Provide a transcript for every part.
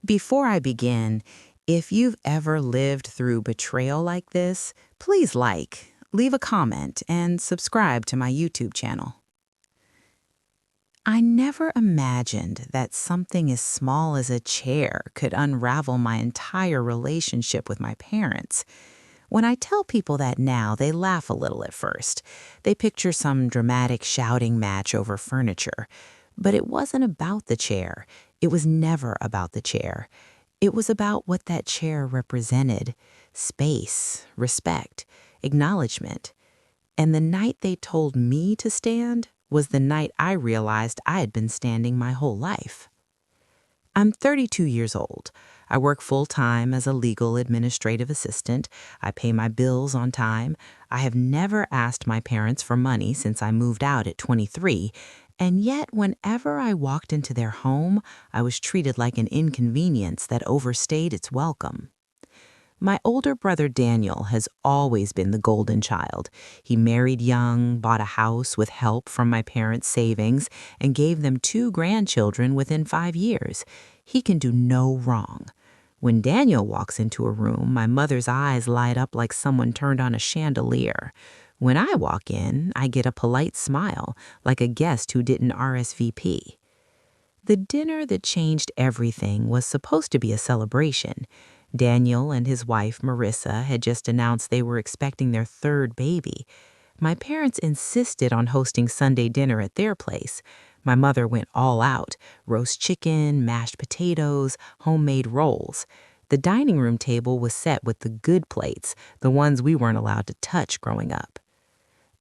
Before I begin, if you've ever lived through betrayal like this, please leave a comment, and subscribe to my YouTube channel. I never imagined that something as small as a chair could unravel my entire relationship with my parents. When I tell people that now, they laugh a little at first. They picture some dramatic shouting match over furniture. But it wasn't about the chair. It was never about the chair. It was about what that chair represented: space, respect, acknowledgement. And the night they told me to stand was the night I realized I had been standing my whole life. I'm 32 years old. I work full-time as a legal administrative assistant. I pay my bills on time. I have never asked my parents for money since I moved out at 23, and yet whenever I walked into their home, I was treated like an inconvenience that overstayed its welcome. My older brother Daniel has always been the golden child. He married young, bought a house with help from my parents' savings, and gave them 2 grandchildren within 5 years. He can do no wrong. When Daniel walks into a room, my mother's eyes light up like someone turned on a chandelier. When I walk in, I get a polite smile, like a guest who didn't RSVP. The dinner that changed everything was supposed to be a celebration. Daniel and his wife, Marissa, had just announced they were expecting their third baby. My parents insisted on hosting Sunday dinner at their place. My mother went all out: roast chicken, mashed potatoes, homemade rolls. The dining room table was set with the good plates, the ones we weren't allowed to touch growing up.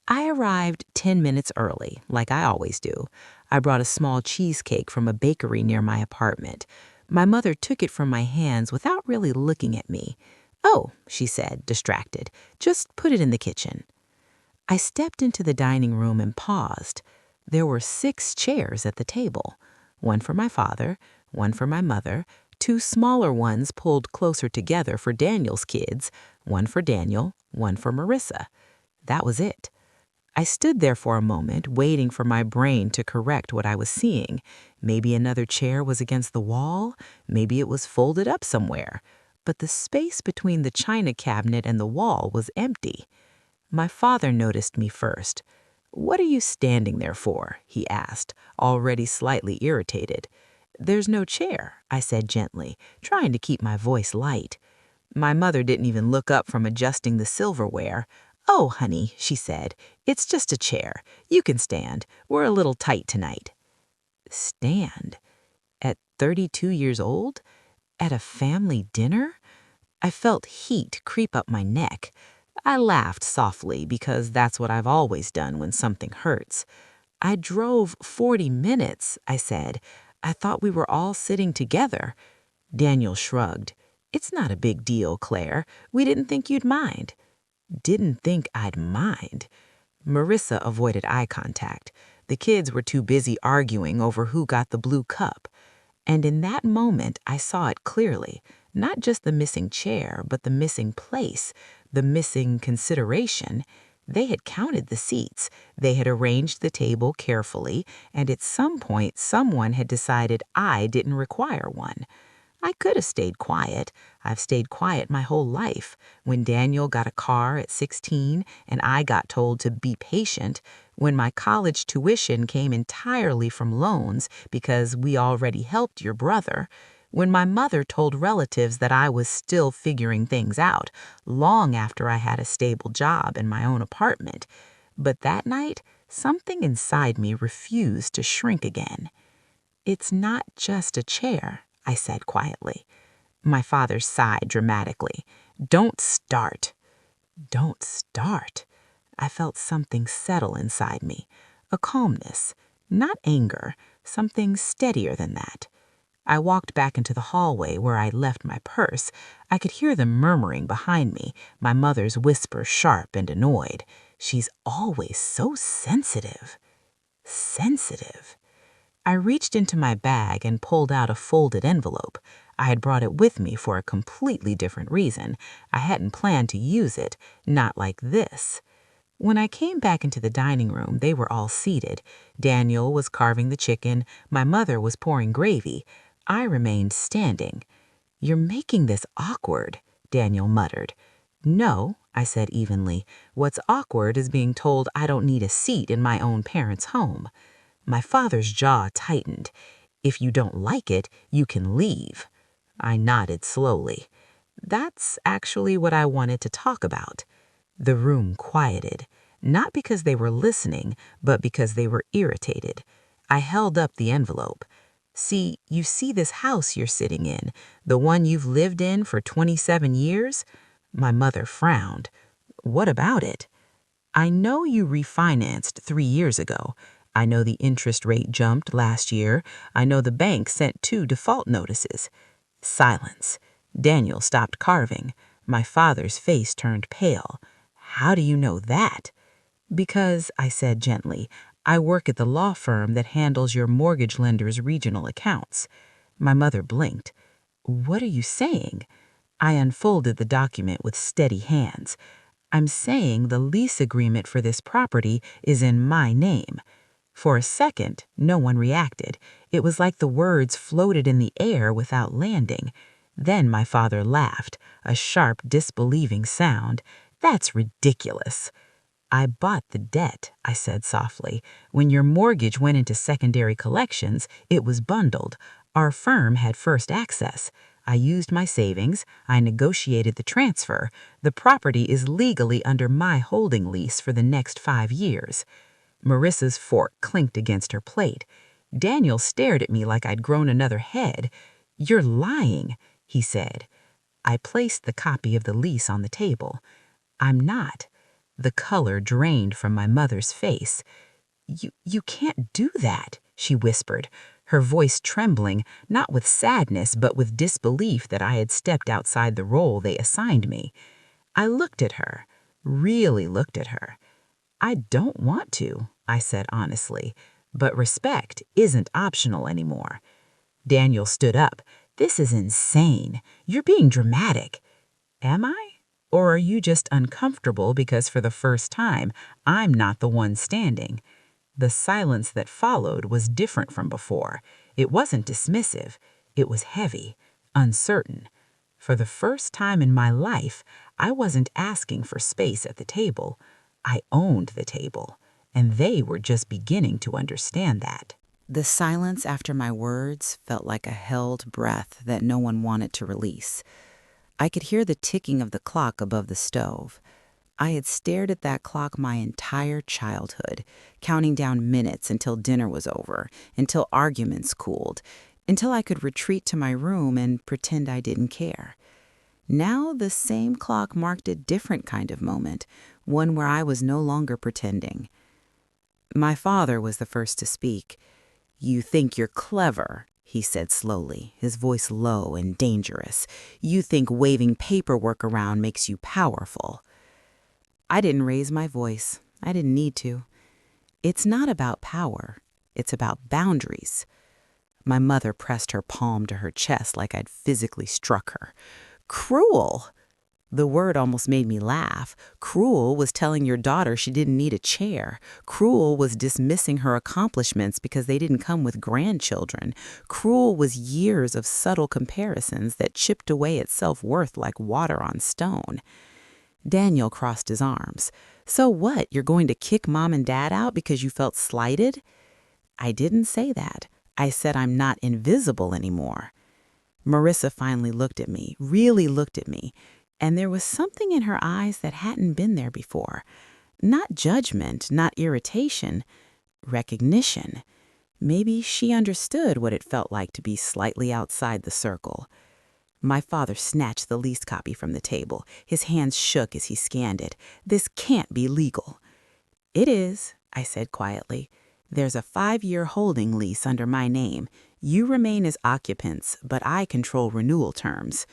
I arrived 10 minutes early, like I always do. I brought a small cheesecake from a bakery near my apartment. My mother took it from my hands without really looking at me. "Oh," she said, distracted, "just put it in the kitchen." I stepped into the dining room and paused. There were 6 chairs at the table: one for my father, one for my mother, 2 smaller ones pulled closer together for Daniel's kids, one for Daniel, one for Marissa. That was it. I stood there for a moment, waiting for my brain to correct what I was seeing. Maybe another chair was against the wall, maybe it was folded up somewhere. But the space between the china cabinet and the wall was empty. My father noticed me first. "What are you standing there for?" he asked, already slightly irritated. "There's no chair," I said gently, trying to keep my voice light. My mother didn't even look up from adjusting the silverware. "Oh, honey," she said, "it's just a chair. You can stand. We're a little tight tonight." Stand? At 32 years old? At a family dinner? I felt heat creep up my neck. I laughed softly because that's what I've always done when something hurts. "I drove 40 minutes, I said. "I thought we were all sitting together." Daniel shrugged. "It's not a big deal, Claire. We didn't think you'd mind." Didn't think I'd mind. Marissa avoided eye contact. The kids were too busy arguing over who got the blue cup. And in that moment, I saw it clearly. Not just the missing chair, but the missing place, the missing consideration. They had counted the seats. They had arranged the table carefully, and at some point, someone had decided I didn't require one. I could have stayed quiet. I've stayed quiet my whole life. When Daniel got a car at 16 and I got told to be patient, when my college tuition came entirely from loans because we already helped your brother, when my mother told relatives that I was still figuring things out, long after I had a stable job in my own apartment. But that night, something inside me refused to shrink again. "It's not just a chair," I said quietly. My father sighed dramatically. "Don't start." Don't start. I felt something settle inside me, a calmness, not anger, something steadier than that. I walked back into the hallway where I'd left my purse. I could hear them murmuring behind me, my mother's whisper sharp and annoyed. "She's always so sensitive." Sensitive. I reached into my bag and pulled out a folded envelope. I had brought it with me for a completely different reason. I hadn't planned to use it, not like this. When I came back into the dining room, they were all seated. Daniel was carving the chicken. My mother was pouring gravy. I remained standing. "You're making this awkward," Daniel muttered. "No," I said evenly. "What's awkward is being told I don't need a seat in my own parents' home." My father's jaw tightened. "If you don't like it, you can leave." I nodded slowly. "That's actually what I wanted to talk about." The room quieted, not because they were listening, but because they were irritated. I held up the envelope. "See, you see this house you're sitting in, the one you've lived in for 27 years? My mother frowned. "What about it?" "I know you refinanced 3 years ago. I know the interest rate jumped last year. I know the bank sent 2 default notices." Silence. Daniel stopped carving. My father's face turned pale. "How do you know that?" "Because," I said gently, "I work at the law firm that handles your mortgage lender's regional accounts." My mother blinked. "What are you saying?" I unfolded the document with steady hands. "I'm saying the lease agreement for this property is in my name." For a second, no one reacted. It was like the words floated in the air without landing. Then my father laughed, a sharp, disbelieving sound. "That's ridiculous." "I bought the debt," I said softly. "When your mortgage went into secondary collections, it was bundled. Our firm had first access. I used my savings. I negotiated the transfer. The property is legally under my holding lease for the next 5 years." Marissa's fork clinked against her plate. Daniel stared at me like I'd grown another head. "You're lying," he said. I placed the copy of the lease on the table. "I'm not." The color drained from my mother's face. You can't do that," she whispered, her voice trembling, not with sadness but with disbelief that I had stepped outside the role they assigned me. I looked at her, really looked at her. "I don't want to," I said honestly, "but respect isn't optional anymore." Daniel stood up. "This is insane. You're being dramatic." "Am I? Or are you just uncomfortable because for the first time, I'm not the one standing?" The silence that followed was different from before. It wasn't dismissive. It was heavy, uncertain. For the first time in my life, I wasn't asking for space at the table. I owned the table, and they were just beginning to understand that. The silence after my words felt like a held breath that no one wanted to release. I could hear the ticking of the clock above the stove. I had stared at that clock my entire childhood, counting down minutes until dinner was over, until arguments cooled, until I could retreat to my room and pretend I didn't care. Now the same clock marked a different kind of moment, one where I was no longer pretending. My father was the first to speak. "You think you're clever," he said slowly, his voice low and dangerous. "You think waving paperwork around makes you powerful." I didn't raise my voice. I didn't need to. "It's not about power. It's about boundaries." My mother pressed her palm to her chest like I'd physically struck her. "Cruel." The word almost made me laugh. Cruel was telling your daughter she didn't need a chair. Cruel was dismissing her accomplishments because they didn't come with grandchildren. Cruel was years of subtle comparisons that chipped away at self-worth like water on stone. Daniel crossed his arms. "So what, you're going to kick Mom and Dad out because you felt slighted?" "I didn't say that. I said I'm not invisible anymore." Marissa finally looked at me, really looked at me, and there was something in her eyes that hadn't been there before. Not judgment, not irritation, recognition. Maybe she understood what it felt like to be slightly outside the circle. My father snatched the lease copy from the table. His hands shook as he scanned it. "This can't be legal." "It is," I said quietly. "There's a 5-year holding lease under my name. You remain as occupants, but I control renewal terms."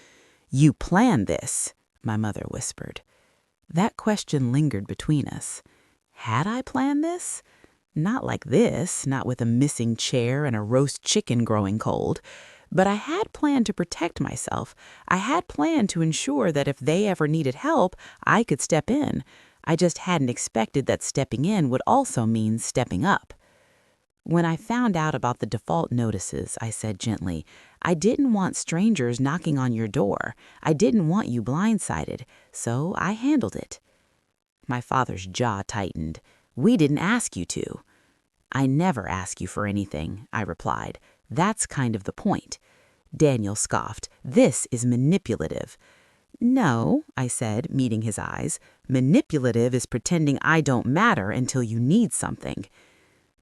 "You planned this," my mother whispered. That question lingered between us. Had I planned this? Not like this, not with a missing chair and a roast chicken growing cold. But I had planned to protect myself. I had planned to ensure that if they ever needed help, I could step in. I just hadn't expected that stepping in would also mean stepping up. When I found out about the default notices, I said gently, I didn't want strangers knocking on your door. I didn't want you blindsided, so I handled it." My father's jaw tightened. "We didn't ask you to." "I never ask you for anything," I replied. "That's kind of the point." Daniel scoffed. "This is manipulative." "No," I said, meeting his eyes. "Manipulative is pretending I don't matter until you need something."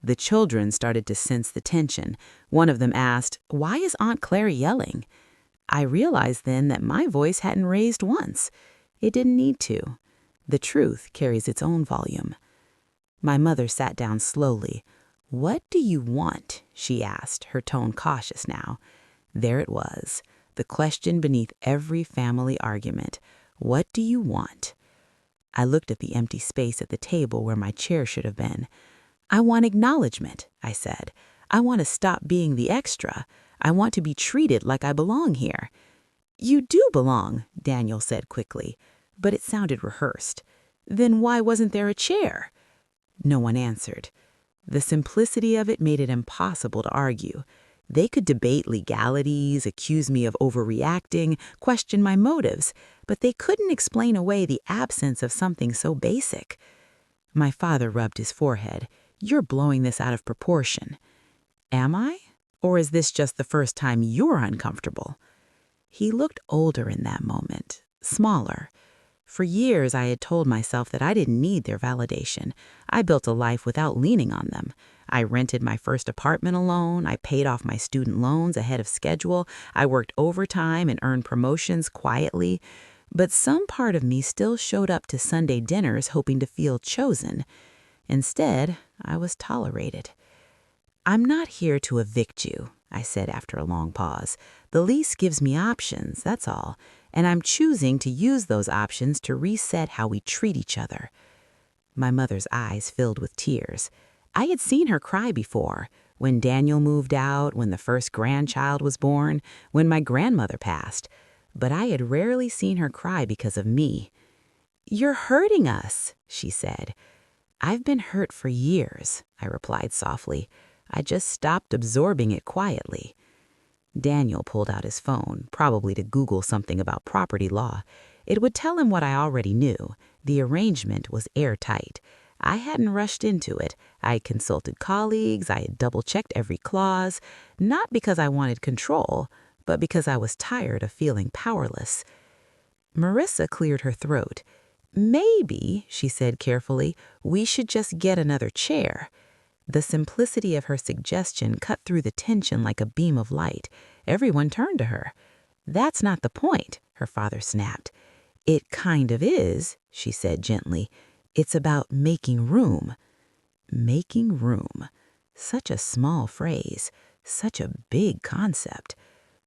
The children started to sense the tension. One of them asked, "Why is Aunt Claire yelling?" I realized then that my voice hadn't raised once. It didn't need to. The truth carries its own volume. My mother sat down slowly. "What do you want?" she asked, her tone cautious now. There it was, the question beneath every family argument. What do you want? I looked at the empty space at the table where my chair should have been. "I want acknowledgement," I said. "I want to stop being the extra. I want to be treated like I belong here." "You do belong," Daniel said quickly, but it sounded rehearsed. "Then why wasn't there a chair?" No one answered. The simplicity of it made it impossible to argue. They could debate legalities, accuse me of overreacting, question my motives, but they couldn't explain away the absence of something so basic. My father rubbed his forehead. "You're blowing this out of proportion." "Am I? Or is this just the first time you're uncomfortable?" He looked older in that moment, smaller. For years, I had told myself that I didn't need their validation. I built a life without leaning on them. I rented my first apartment alone. I paid off my student loans ahead of schedule. I worked overtime and earned promotions quietly. But some part of me still showed up to Sunday dinners hoping to feel chosen. Instead, I was tolerated. "I'm not here to evict you," I said after a long pause. "The lease gives me options, that's all. And I'm choosing to use those options to reset how we treat each other." My mother's eyes filled with tears. I had seen her cry before, when Daniel moved out, when the first grandchild was born, when my grandmother passed. But I had rarely seen her cry because of me. "You're hurting us," she said. "I've been hurt for years," I replied softly. I just stopped absorbing it quietly. Daniel pulled out his phone, probably to Google something about property law. It would tell him what I already knew. The arrangement was airtight. I hadn't rushed into it. I had consulted colleagues. I had double-checked every clause, not because I wanted control, but because I was tired of feeling powerless. Marissa cleared her throat. "Maybe," she said carefully, "we should just get another chair." The simplicity of her suggestion cut through the tension like a beam of light. Everyone turned to her. "That's not the point," her father snapped. "It kind of is," she said gently. "It's about making room." Making room. Such a small phrase. Such a big concept.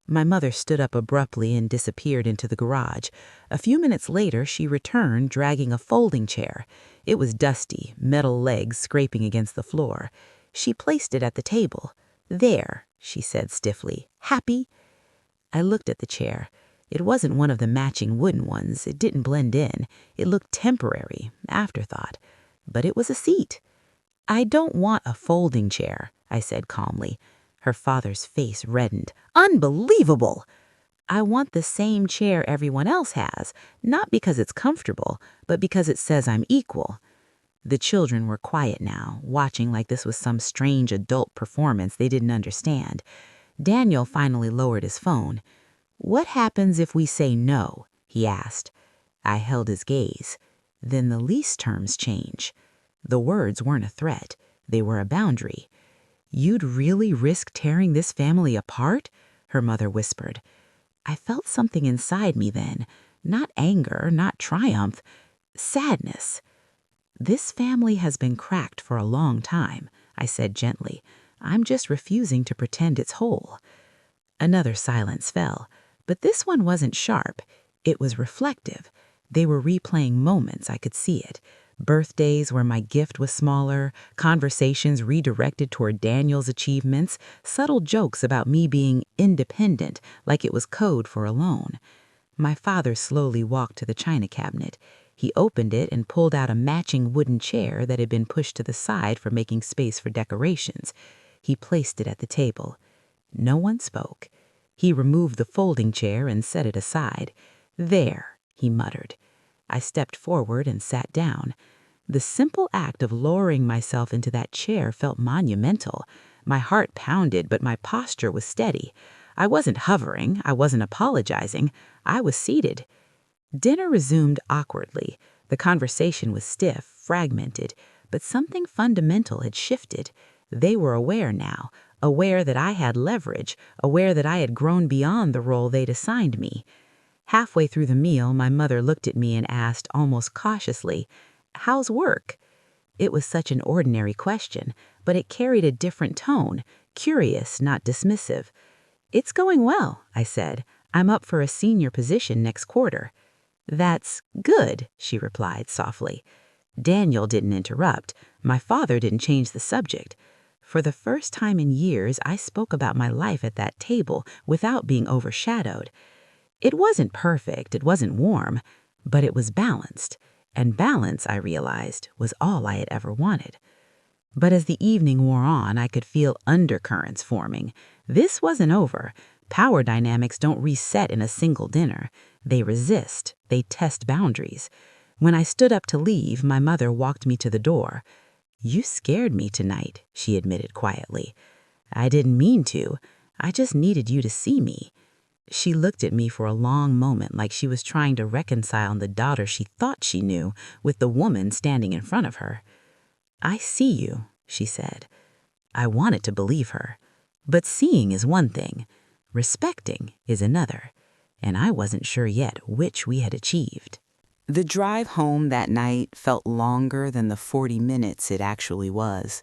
My mother stood up abruptly and disappeared into the garage. A few minutes later, she returned, dragging a folding chair. It was dusty, metal legs scraping against the floor. She placed it at the table. "There," she said stiffly. "Happy?" I looked at the chair. It wasn't one of the matching wooden ones. It didn't blend in. It looked temporary, afterthought. But it was a seat. "I don't want a folding chair," I said calmly. Her father's face reddened. "Unbelievable!" "I want the same chair everyone else has, not because it's comfortable, but because it says I'm equal." The children were quiet now, watching like this was some strange adult performance they didn't understand. Daniel finally lowered his phone. "What happens if we say no?" he asked. I held his gaze. "Then the lease terms change." The words weren't a threat. They were a boundary. "You'd really risk tearing this family apart?" her mother whispered. I felt something inside me then. Not anger, not triumph. Sadness. "This family has been cracked for a long time," I said gently. "I'm just refusing to pretend it's whole." Another silence fell, but this one wasn't sharp. It was reflective. They were replaying moments, I could see it. Birthdays where my gift was smaller, conversations redirected toward Daniel's achievements, subtle jokes about me being independent, like it was code for a loan. My father slowly walked to the china cabinet. He opened it and pulled out a matching wooden chair that had been pushed to the side for making space for decorations. He placed it at the table. No one spoke. He removed the folding chair and set it aside. "There," he muttered. I stepped forward and sat down. The simple act of lowering myself into that chair felt monumental. My heart pounded, but my posture was steady. I wasn't hovering. I wasn't apologizing. I was seated. Dinner resumed awkwardly. The conversation was stiff, fragmented, but something fundamental had shifted. They were aware now, aware that I had leverage, aware that I had grown beyond the role they'd assigned me. Halfway through the meal, my mother looked at me and asked, almost cautiously, "How's work?" It was such an ordinary question, but it carried a different tone, curious, not dismissive. "It's going well," I said. "I'm up for a senior position next quarter." "That's good," she replied softly. Daniel didn't interrupt. My father didn't change the subject. For the first time in years, I spoke about my life at that table without being overshadowed. It wasn't perfect, it wasn't warm, but it was balanced. And balance, I realized, was all I had ever wanted. But as the evening wore on, I could feel undercurrents forming. This wasn't over. Power dynamics don't reset in a single dinner. They resist. They test boundaries. When I stood up to leave, my mother walked me to the door. "You scared me tonight," she admitted quietly. "I didn't mean to. I just needed you to see me." She looked at me for a long moment like she was trying to reconcile the daughter she thought she knew with the woman standing in front of her. "I see you," she said. I wanted to believe her. But seeing is one thing. Respecting is another. And I wasn't sure yet which we had achieved. The drive home that night felt longer than the 40 minutes it actually was.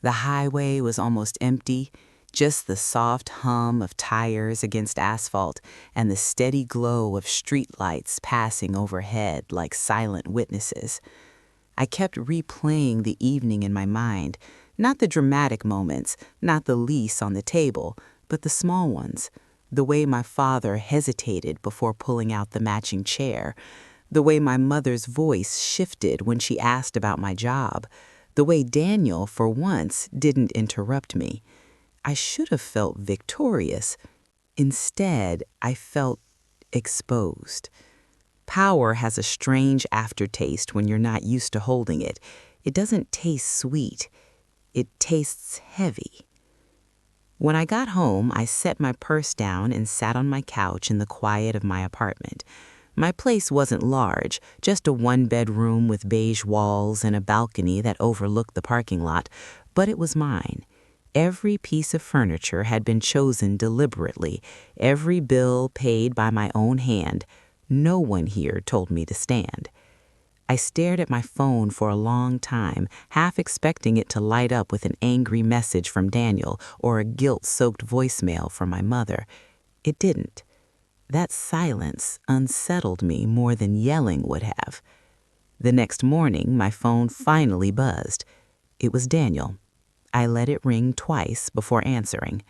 The highway was almost empty, just the soft hum of tires against asphalt and the steady glow of streetlights passing overhead like silent witnesses. I kept replaying the evening in my mind, not the dramatic moments, not the lease on the table, but the small ones. The way my father hesitated before pulling out the matching chair, the way my mother's voice shifted when she asked about my job, the way Daniel, for once, didn't interrupt me. I should have felt victorious. Instead, I felt exposed. Power has a strange aftertaste when you're not used to holding it. It doesn't taste sweet. It tastes heavy. When I got home, I set my purse down and sat on my couch in the quiet of my apartment. My place wasn't large, just a one-bedroom with beige walls and a balcony that overlooked the parking lot, but it was mine. Every piece of furniture had been chosen deliberately, every bill paid by my own hand. No one here told me to stand. I stared at my phone for a long time, half expecting it to light up with an angry message from Daniel or a guilt-soaked voicemail from my mother. It didn't. That silence unsettled me more than yelling would have. The next morning, my phone finally buzzed. It was Daniel. I let it ring twice before answering.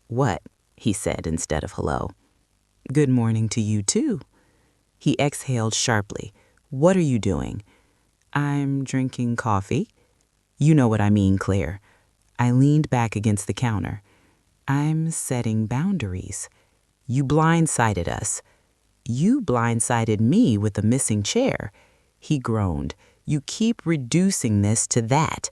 "What?" he said instead of hello. "Good morning to you, too." He exhaled sharply. "What are you doing?" "I'm drinking coffee." "You know what I mean, Claire." I leaned back against the counter. "I'm setting boundaries." "You blindsided us." "You blindsided me with the missing chair." He groaned. "You keep reducing this to that."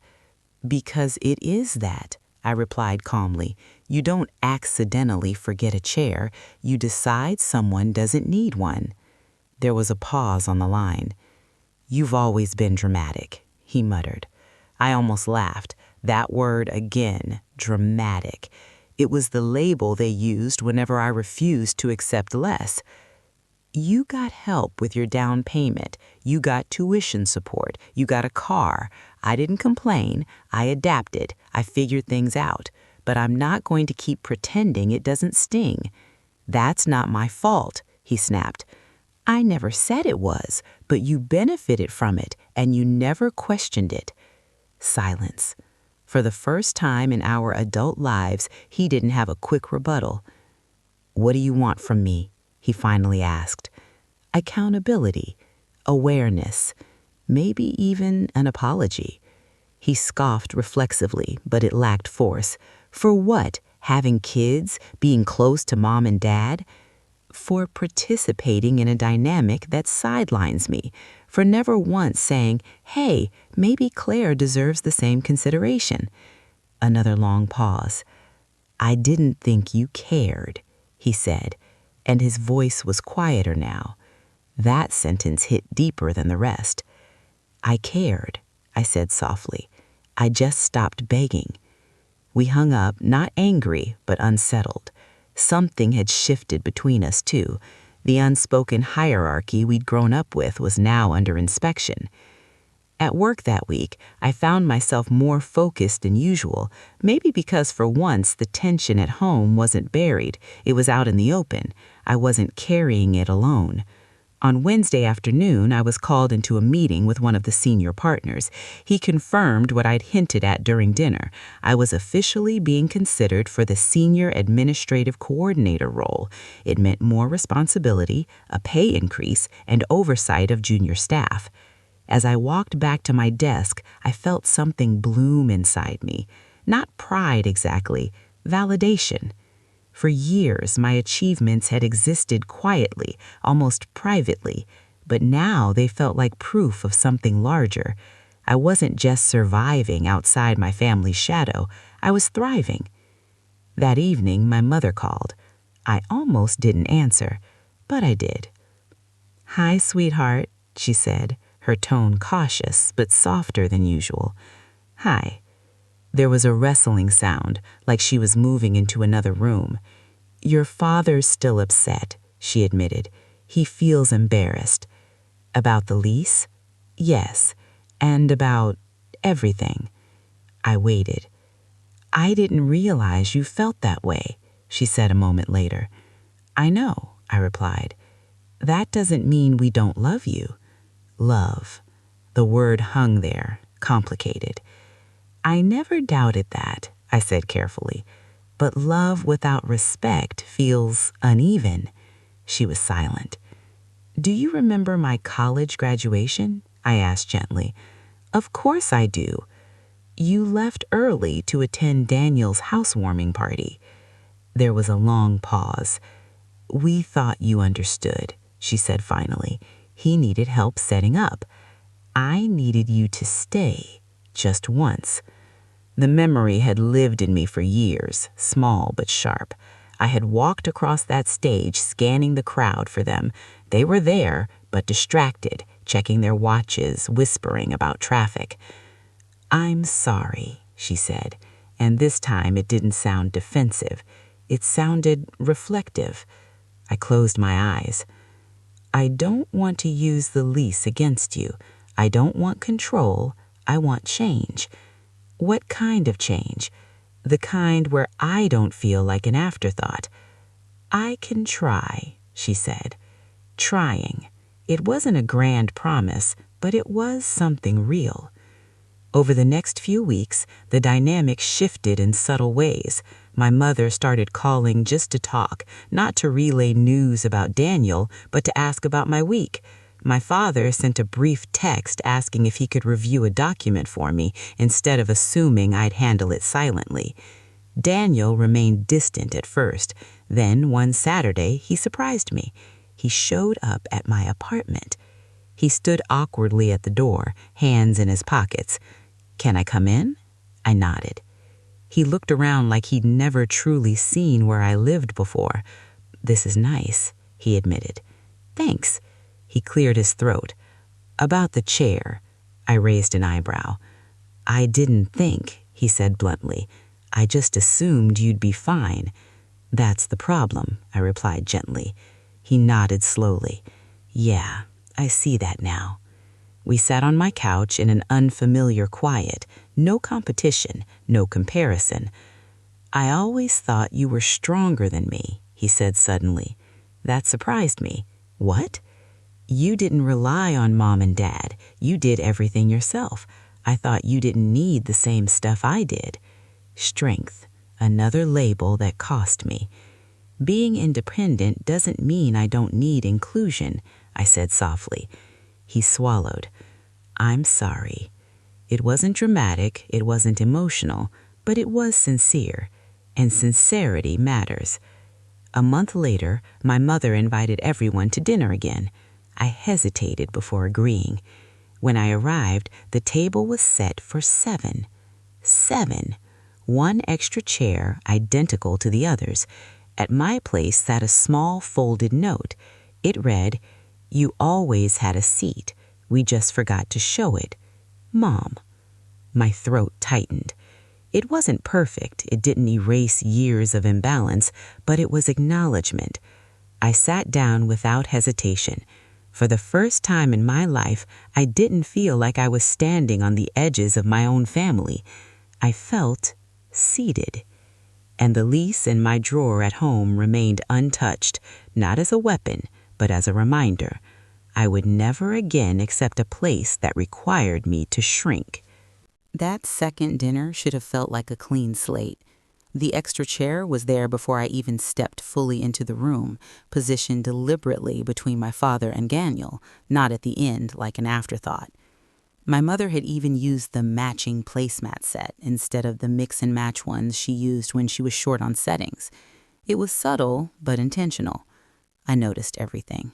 "Because it is that," I replied calmly. "You don't accidentally forget a chair. You decide someone doesn't need one." There was a pause on the line. "You've always been dramatic," he muttered. I almost laughed. That word again, dramatic. It was the label they used whenever I refused to accept less. "You got help with your down payment. You got tuition support. You got a car. I didn't complain. I adapted. I figured things out. But I'm not going to keep pretending it doesn't sting." "That's not my fault," he snapped. "I never said it was, but you benefited from it, and you never questioned it." Silence. For the first time in our adult lives, he didn't have a quick rebuttal. "What do you want from me?" he finally asked. Accountability, awareness, maybe even an apology. He scoffed reflexively, but it lacked force. For what having kids, being close to mom and dad, for participating in a dynamic that sidelines me, for never once saying, hey, maybe Claire deserves the same consideration. Another long pause. I didn't think you cared, he said, and his voice was quieter now. That sentence hit deeper than the rest. I cared, I said softly. I just stopped begging. We hung up, not angry, but unsettled. Something had shifted between us, too. The unspoken hierarchy we'd grown up with was now under inspection. At work that week, I found myself more focused than usual, maybe because for once the tension at home wasn't buried, it was out in the open. I wasn't carrying it alone. On Wednesday afternoon, I was called into a meeting with one of the senior partners. He confirmed what I'd hinted at during dinner. I was officially being considered for the senior administrative coordinator role. It meant more responsibility, a pay increase, and oversight of junior staff. As I walked back to my desk, I felt something bloom inside me. Not pride exactly, validation. For years, my achievements had existed quietly, almost privately, but now they felt like proof of something larger. I wasn't just surviving outside my family's shadow, I was thriving. That evening, my mother called. I almost didn't answer, but I did. "Hi, sweetheart," she said, her tone cautious but softer than usual. "Hi." There was a rustling sound, like she was moving into another room. "Your father's still upset," she admitted. "He feels embarrassed." "About the lease?" "Yes, and about everything." I waited. "I didn't realize you felt that way," she said a moment later. "I know," I replied. "That doesn't mean we don't love you." Love. The word hung there, complicated. "I never doubted that," I said carefully. "But love without respect feels uneven." She was silent. "Do you remember my college graduation?" I asked gently. "Of course I do." "You left early to attend Daniel's housewarming party." There was a long pause. "We thought you understood," she said finally. "He needed help setting up. I needed you to stay, just once." The memory had lived in me for years, small but sharp. I had walked across that stage, scanning the crowd for them. They were there, but distracted, checking their watches, whispering about traffic. "I'm sorry," she said, and this time it didn't sound defensive. It sounded reflective. I closed my eyes. "I don't want to use the lease against you. I don't want control. I want change." "What kind of change?" "The kind where I don't feel like an afterthought." "I can try," she said. Trying. It wasn't a grand promise, but it was something real. Over the next few weeks, the dynamic shifted in subtle ways. My mother started calling just to talk, not to relay news about Daniel, but to ask about my week. My father sent a brief text asking if he could review a document for me instead of assuming I'd handle it silently. Daniel remained distant at first. Then, one Saturday, he surprised me. He showed up at my apartment. He stood awkwardly at the door, hands in his pockets. "Can I come in?" I nodded. He looked around like he'd never truly seen where I lived before. "This is nice," he admitted. "Thanks." He cleared his throat. "About the chair." I raised an eyebrow. "I didn't think," he said bluntly. "I just assumed you'd be fine." "That's the problem," I replied gently. He nodded slowly. "Yeah, I see that now." We sat on my couch in an unfamiliar quiet. No competition, no comparison. "I always thought you were stronger than me," he said suddenly. That surprised me. "What?" "You didn't rely on mom and dad. You did everything yourself. I thought you didn't need the same stuff I did." Strength, another label that cost me. "Being independent doesn't mean I don't need inclusion," I said softly. He swallowed. "I'm sorry." It wasn't dramatic, it wasn't emotional, but it was sincere. and sincerity matters. A month later, my mother invited everyone to dinner again. I hesitated before agreeing. When I arrived, the table was set for 7. 7. One extra chair, identical to the others. At my place sat a small folded note. It read, "You always had a seat. We just forgot to show it. Mom." My throat tightened. It wasn't perfect. It didn't erase years of imbalance, but it was acknowledgement. I sat down without hesitation. For the first time in my life, I didn't feel like I was standing on the edges of my own family. I felt seated. And the lease in my drawer at home remained untouched, not as a weapon, but as a reminder. I would never again accept a place that required me to shrink. That second dinner should have felt like a clean slate. The extra chair was there before I even stepped fully into the room, positioned deliberately between my father and Daniel, not at the end like an afterthought. My mother had even used the matching placemat set instead of the mix and match ones she used when she was short on settings. It was subtle, but intentional. I noticed everything.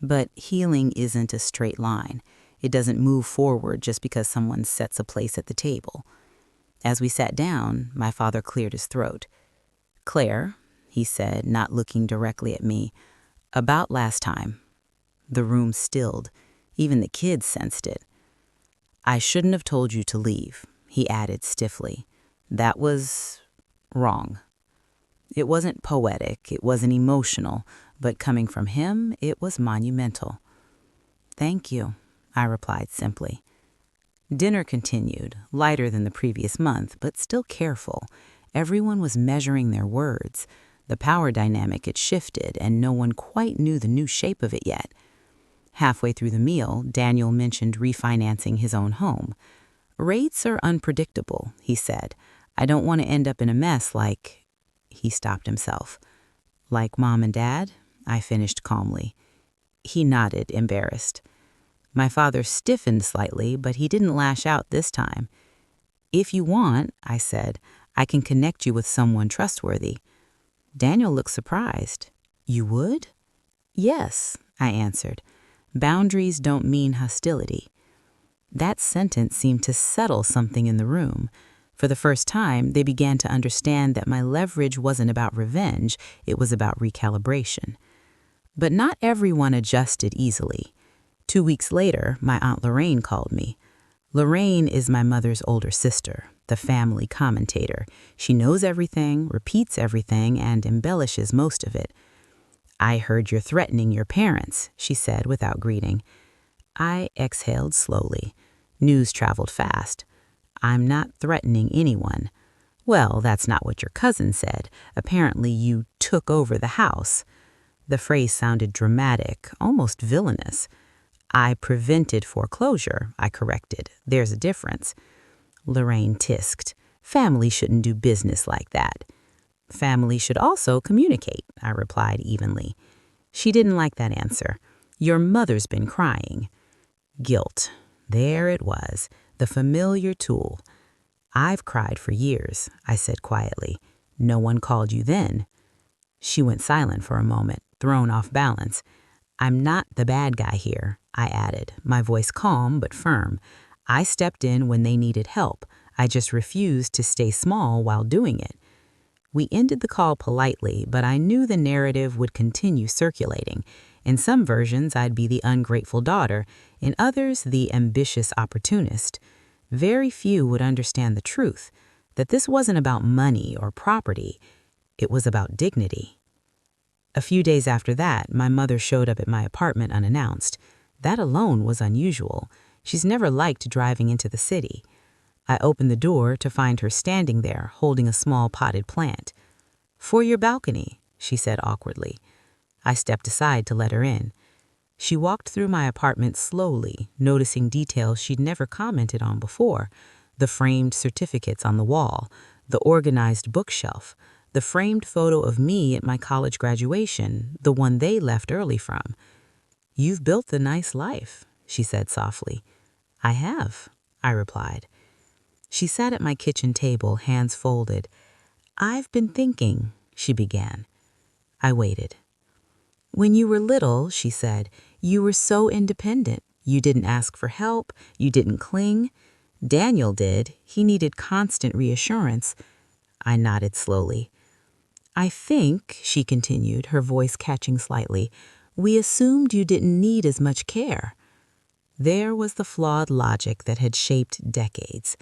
But healing isn't a straight line. It doesn't move forward just because someone sets a place at the table. As we sat down, my father cleared his throat. "Claire," he said, not looking directly at me, "about last time." The room stilled. Even the kids sensed it. "I shouldn't have told you to leave," he added stiffly. "That was wrong." It wasn't poetic, it wasn't emotional, but coming from him, it was monumental. "Thank you," I replied simply. Dinner continued, lighter than the previous month, but still careful. Everyone was measuring their words. The power dynamic had shifted, and no one quite knew the new shape of it yet. Halfway through the meal, Daniel mentioned refinancing his own home. "Rates are unpredictable," he said. "I don't want to end up in a mess like—" He stopped himself. "Like Mom and Dad?" I finished calmly. He nodded, embarrassed. My father stiffened slightly, but he didn't lash out this time. "If you want," I said, "I can connect you with someone trustworthy." Daniel looked surprised. "You would?" "Yes," I answered. "Boundaries don't mean hostility." That sentence seemed to settle something in the room. For the first time, they began to understand that my leverage wasn't about revenge, it was about recalibration. But not everyone adjusted easily. 2 weeks later, my Aunt Lorraine called me. Lorraine is my mother's older sister, the family commentator. She knows everything, repeats everything, and embellishes most of it. "I heard you're threatening your parents," she said without greeting. I exhaled slowly. News traveled fast. "I'm not threatening anyone." "Well, that's not what your cousin said. Apparently you took over the house." The phrase sounded dramatic, almost villainous. "I prevented foreclosure," I corrected. "There's a difference." Lorraine tisked. "Family shouldn't do business like that." "Family should also communicate," I replied evenly. She didn't like that answer. "Your mother's been crying." Guilt. There it was, the familiar tool. "I've cried for years," I said quietly. "No one called you then." She went silent for a moment, thrown off balance. "I'm not the bad guy here," I added, my voice calm but firm. "I stepped in when they needed help. I just refused to stay small while doing it." We ended the call politely, but I knew the narrative would continue circulating. In some versions, I'd be the ungrateful daughter. In others, the ambitious opportunist. Very few would understand the truth, that this wasn't about money or property. It was about dignity. A few days after that, my mother showed up at my apartment unannounced. That alone was unusual. She's never liked driving into the city. I opened the door to find her standing there, holding a small potted plant. "For your balcony," she said awkwardly. I stepped aside to let her in. She walked through my apartment slowly, noticing details she'd never commented on before. The framed certificates on the wall, the organized bookshelf, the framed photo of me at my college graduation, the one they left early from. "You've built a nice life," she said softly. "I have," I replied. She sat at my kitchen table, hands folded. "I've been thinking," she began. I waited. "When you were little," she said, "you were so independent. You didn't ask for help. You didn't cling. Daniel did. He needed constant reassurance." I nodded slowly. "I think," she continued, her voice catching slightly, "we assumed you didn't need as much care." There was the flawed logic that had shaped decades.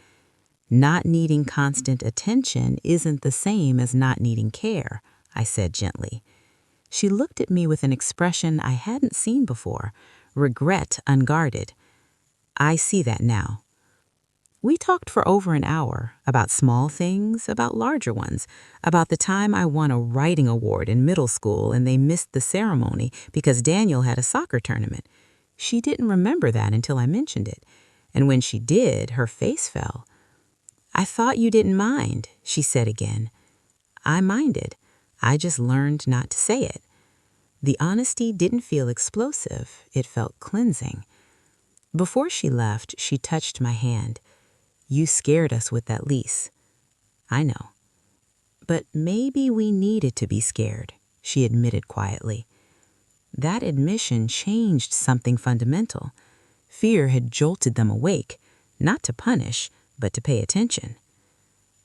Not needing constant attention isn't the same as not needing care, I said gently. She looked at me with an expression I hadn't seen before, regret unguarded. "I see that now." We talked for over an hour about small things, about larger ones, about the time I won a writing award in middle school and they missed the ceremony because Daniel had a soccer tournament. She didn't remember that until I mentioned it, and when she did, her face fell. "I thought you didn't mind," she said again. I minded. I just learned not to say it. The honesty didn't feel explosive. It felt cleansing. Before she left, she touched my hand. "You scared us with that lease." "I know." "But maybe we needed to be scared," she admitted quietly. That admission changed something fundamental. Fear had jolted them awake, not to punish, but to pay attention.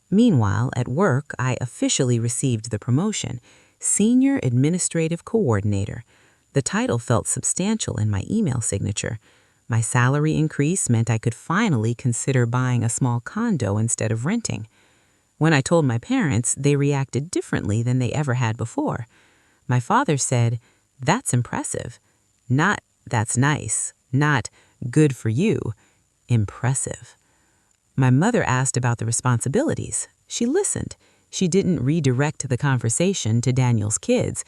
Meanwhile, at work, I officially received the promotion, Senior Administrative Coordinator. The title felt substantial in my email signature. My salary increase meant I could finally consider buying a small condo instead of renting. When I told my parents, they reacted differently than they ever had before. My father said, "That's impressive." Not, "That's nice." Not, "Good for you." Impressive. My mother asked about the responsibilities. She listened. She didn't redirect the conversation to Daniel's kids.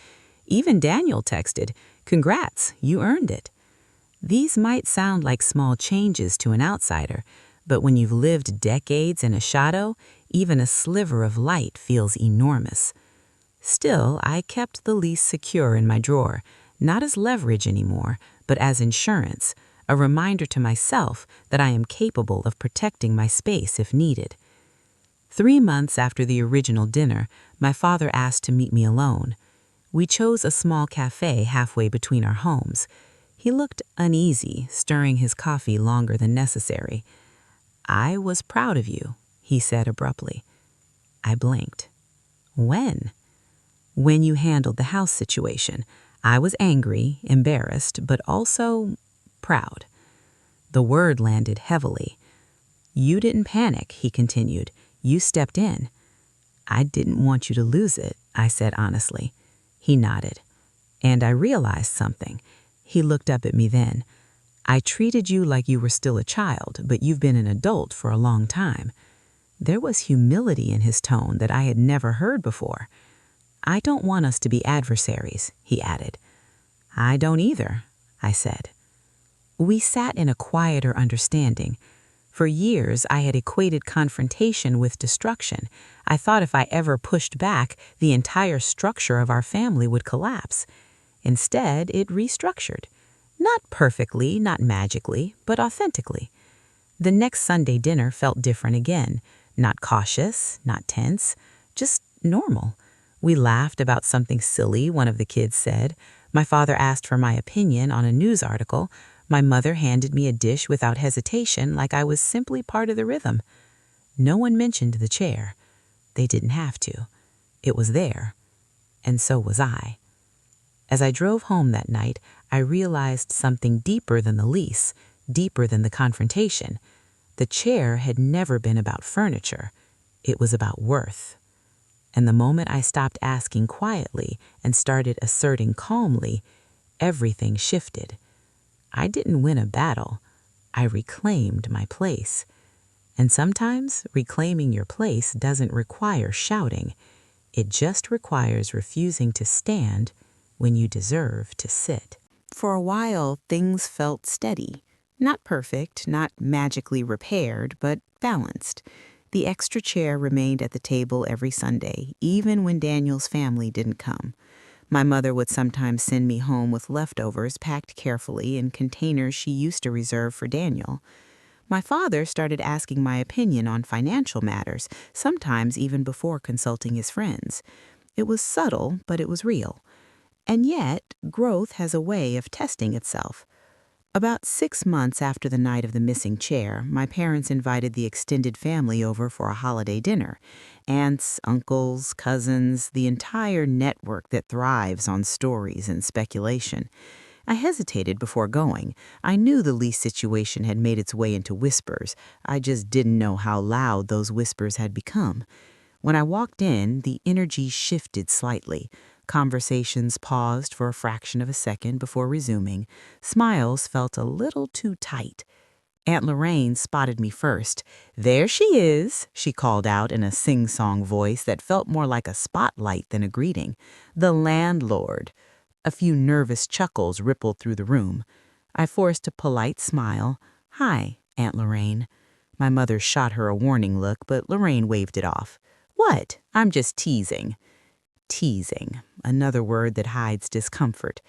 Even Daniel texted, "Congrats, you earned it." These might sound like small changes to an outsider, but when you've lived decades in a shadow, even a sliver of light feels enormous. Still, I kept the lease secure in my drawer, not as leverage anymore, but as insurance, a reminder to myself that I am capable of protecting my space if needed. 3 months after the original dinner, my father asked to meet me alone. We chose a small cafe halfway between our homes. He looked uneasy, stirring his coffee longer than necessary. "I was proud of you," he said abruptly. I blinked. "When?" "When you handled the house situation. I was angry, embarrassed, but also proud." The word landed heavily. "You didn't panic," he continued. "You stepped in." "I didn't want you to lose it," I said honestly. He nodded. "And I realized something." He looked up at me then. "I treated you like you were still a child, but you've been an adult for a long time." There was humility in his tone that I had never heard before. "I don't want us to be adversaries," he added. "I don't either," I said. We sat in a quieter understanding. For years, I had equated confrontation with destruction. I thought if I ever pushed back, the entire structure of our family would collapse. Instead, it restructured. Not perfectly, not magically, but authentically. The next Sunday dinner felt different again. Not cautious, not tense, just normal. We laughed about something silly one of the kids said. My father asked for my opinion on a news article. My mother handed me a dish without hesitation, like I was simply part of the rhythm. No one mentioned the chair. They didn't have to. It was there. And so was I. As I drove home that night, I realized something deeper than the lease, deeper than the confrontation. The chair had never been about furniture. It was about worth. And the moment I stopped asking quietly and started asserting calmly, everything shifted. I didn't win a battle. I reclaimed my place. And sometimes reclaiming your place doesn't require shouting. It just requires refusing to stand when you deserve to sit. For a while, things felt steady. Not perfect, not magically repaired, but balanced. The extra chair remained at the table every Sunday, even when Daniel's family didn't come. My mother would sometimes send me home with leftovers packed carefully in containers she used to reserve for Daniel. My father started asking my opinion on financial matters, sometimes even before consulting his friends. It was subtle, but it was real. And yet, growth has a way of testing itself. About 6 months after the night of the missing chair, my parents invited the extended family over for a holiday dinner. Aunts, uncles, cousins, the entire network that thrives on stories and speculation. I hesitated before going. I knew the Lease situation had made its way into whispers. I just didn't know how loud those whispers had become. When I walked in, the energy shifted slightly. Conversations paused for a fraction of a second before resuming. Smiles felt a little too tight. Aunt Lorraine spotted me first. "There she is," she called out in a sing-song voice that felt more like a spotlight than a greeting. "The landlord." A few nervous chuckles rippled through the room. I forced a polite smile. "Hi, Aunt Lorraine." My mother shot her a warning look, but Lorraine waved it off. "What? I'm just teasing." Teasing, another word that hides discomfort.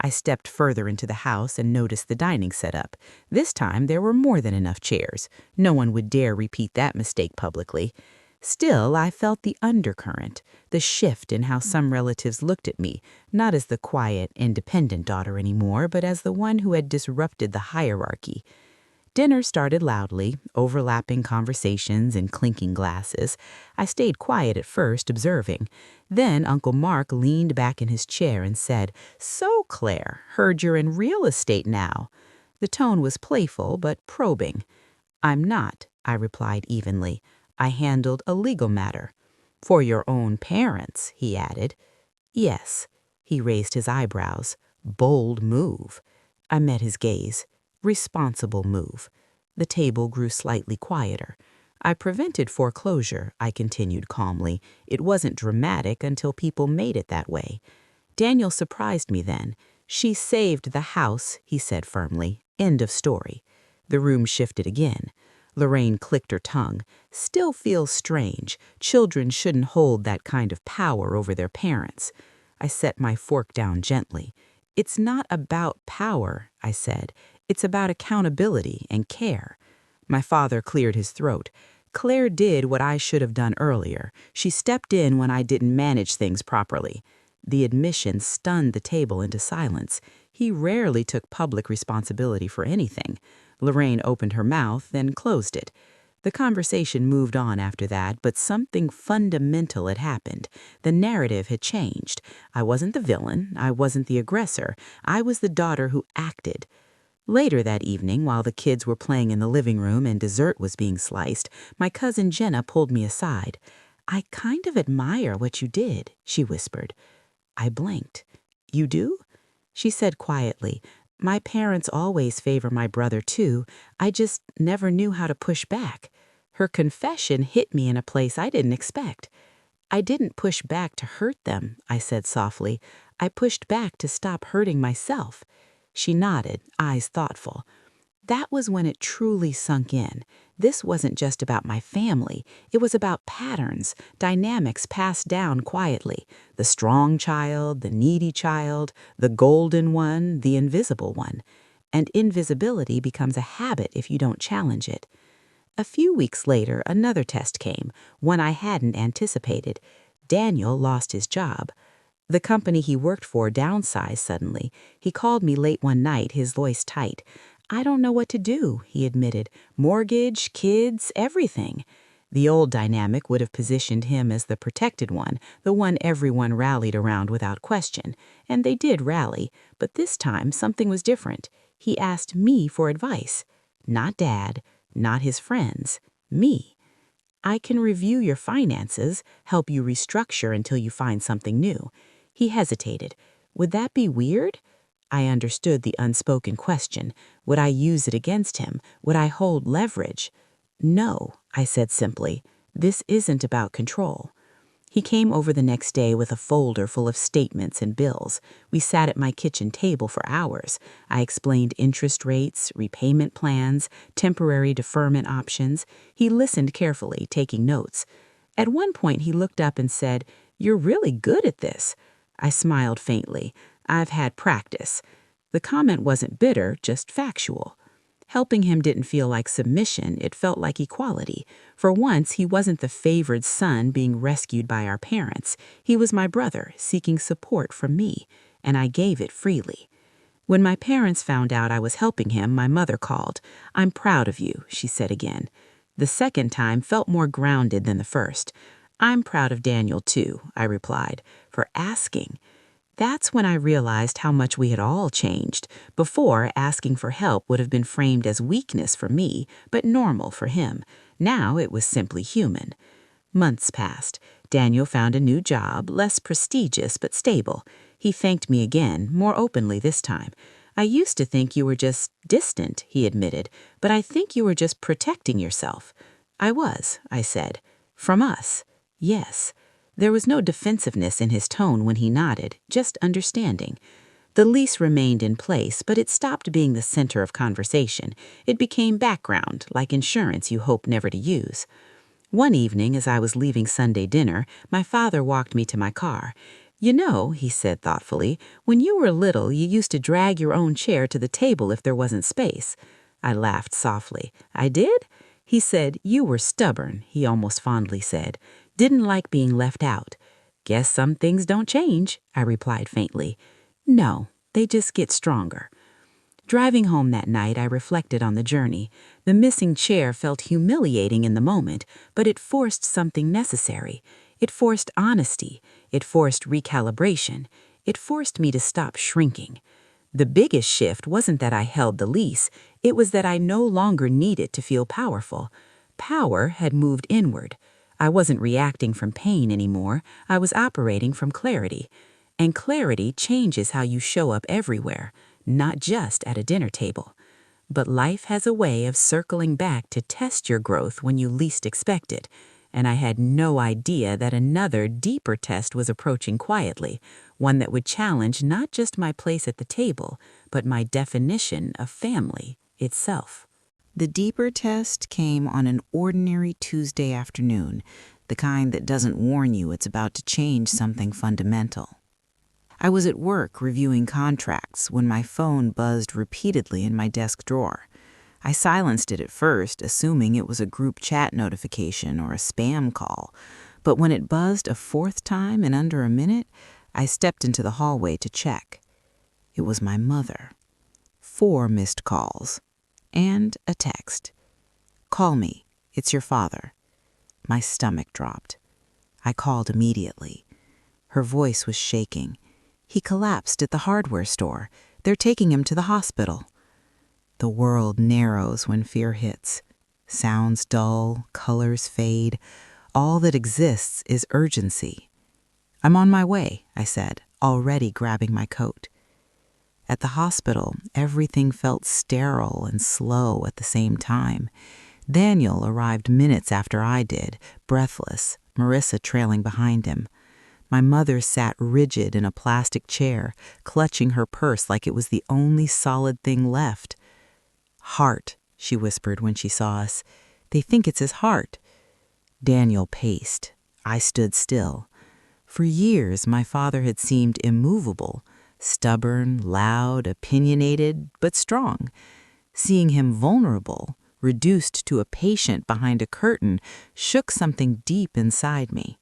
I stepped further into the house and noticed the dining setup. This time there were more than enough chairs. No one would dare repeat that mistake publicly. Still, I felt the undercurrent, the shift in how some relatives looked at me, not as the quiet, independent daughter anymore, but as the one who had disrupted the hierarchy. Dinner started loudly, overlapping conversations and clinking glasses. I stayed quiet at first, observing. Then Uncle Mark leaned back in his chair and said, "So, Claire, heard you're in real estate now." The tone was playful but probing. "I'm not," I replied evenly. "I handled a legal matter." "For your own parents," he added. "Yes." He raised his eyebrows. "Bold move." I met his gaze. "Responsible move." The table grew slightly quieter. "I prevented foreclosure," I continued calmly. "It wasn't dramatic until people made it that way." Daniel surprised me then. "She saved the house," he said firmly. "End of story." The room shifted again. Lorraine clicked her tongue. "Still feels strange. Children shouldn't hold that kind of power over their parents." I set my fork down gently. "It's not about power," I said. "It's about accountability and care." My father cleared his throat. "Claire did what I should have done earlier. She stepped in when I didn't manage things properly." The admission stunned the table into silence. He rarely took public responsibility for anything. Lorraine opened her mouth, then closed it. The conversation moved on after that, but something fundamental had happened. The narrative had changed. I wasn't the villain. I wasn't the aggressor. I was the daughter who acted. Later that evening, while the kids were playing in the living room and dessert was being sliced, my cousin Jenna pulled me aside. "I kind of admire what you did," she whispered. I blinked. "You do?" She said quietly, "My parents always favor my brother too. I just never knew how to push back." Her confession hit me in a place I didn't expect. "I didn't push back to hurt them," I said softly. "I pushed back to stop hurting myself." She nodded, eyes thoughtful. That was when it truly sunk in. This wasn't just about my family. It was about patterns, dynamics passed down quietly. The strong child, the needy child, the golden one, the invisible one. And invisibility becomes a habit if you don't challenge it. A few weeks later, another test came, one I hadn't anticipated. Daniel lost his job. The company he worked for downsized suddenly. He called me late one night, his voice tight. "I don't know what to do," he admitted. "Mortgage, kids, everything." The old dynamic would have positioned him as the protected one, the one everyone rallied around without question. And they did rally, but this time something was different. He asked me for advice. Not Dad, not his friends, me. "I can review your finances, help you restructure until you find something new." He hesitated. Would that be weird? I understood the unspoken question. Would I use it against him? Would I hold leverage? "No," I said simply. "This isn't about control." He came over the next day with a folder full of statements and bills. We sat at my kitchen table for hours. I explained interest rates, repayment plans, temporary deferment options. He listened carefully, taking notes. At one point, he looked up and said, "You're really good at this." I smiled faintly. "I've had practice." The comment wasn't bitter, just factual. Helping him didn't feel like submission, it felt like equality. For once, he wasn't the favored son being rescued by our parents. He was my brother, seeking support from me, and I gave it freely. When my parents found out I was helping him, my mother called. "I'm proud of you," she said again. The second time felt more grounded than the first. "I'm proud of Daniel, too," I replied, "for asking." That's when I realized how much we had all changed. Before, asking for help would have been framed as weakness for me, but normal for him. Now it was simply human. Months passed. Daniel found a new job, less prestigious but stable. He thanked me again, more openly this time. "I used to think you were just distant," he admitted, "but I think you were just protecting yourself." "I was," I said. "From us." "Yes." There was no defensiveness in his tone when he nodded, just understanding. The lease remained in place, but it stopped being the center of conversation. It became background, like insurance you hope never to use. One evening, as I was leaving Sunday dinner, my father walked me to my car. "You know," he said thoughtfully, "when you were little, you used to drag your own chair to the table if there wasn't space." I laughed softly. "I did?" He said, "You were stubborn," he almost fondly said. "Didn't like being left out." "Guess some things don't change," I replied faintly. "No, they just get stronger." Driving home that night, I reflected on the journey. The missing chair felt humiliating in the moment, but it forced something necessary. It forced honesty. It forced recalibration. It forced me to stop shrinking. The biggest shift wasn't that I held the lease. It was that I no longer needed to feel powerful. Power had moved inward. I wasn't reacting from pain anymore. I was operating from clarity. And clarity changes how you show up everywhere, not just at a dinner table. But life has a way of circling back to test your growth when you least expect it. And I had no idea that another, deeper test was approaching quietly, one that would challenge not just my place at the table, but my definition of family itself. The deeper test came on an ordinary Tuesday afternoon, the kind that doesn't warn you it's about to change something fundamental. I was at work reviewing contracts when my phone buzzed repeatedly in my desk drawer. I silenced it at first, assuming it was a group chat notification or a spam call, but when it buzzed a fourth time in under a minute, I stepped into the hallway to check. It was my mother. 4 missed calls. And a text. "Call me. It's your father." My stomach dropped. I called immediately. Her voice was shaking. "He collapsed at the hardware store. They're taking him to the hospital." The world narrows when fear hits. Sounds dull, colors fade. All that exists is urgency. "I'm on my way," I said, already grabbing my coat. At the hospital, everything felt sterile and slow at the same time. Daniel arrived minutes after I did, breathless, Marissa trailing behind him. My mother sat rigid in a plastic chair, clutching her purse like it was the only solid thing left. "Heart," she whispered when she saw us. "They think it's his heart." Daniel paced. I stood still. For years, my father had seemed immovable. Stubborn, loud, opinionated, but strong. Seeing him vulnerable, reduced to a patient behind a curtain, shook something deep inside me.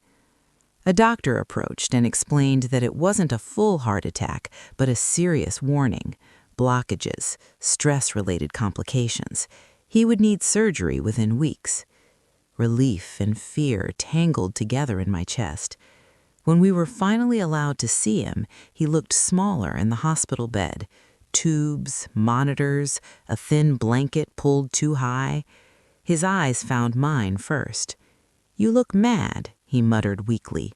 A doctor approached and explained that it wasn't a full heart attack, but a serious warning. Blockages, stress-related complications. He would need surgery within weeks. Relief and fear tangled together in my chest. When we were finally allowed to see him, he looked smaller in the hospital bed. Tubes, monitors, a thin blanket pulled too high. His eyes found mine first. "You look mad," he muttered weakly.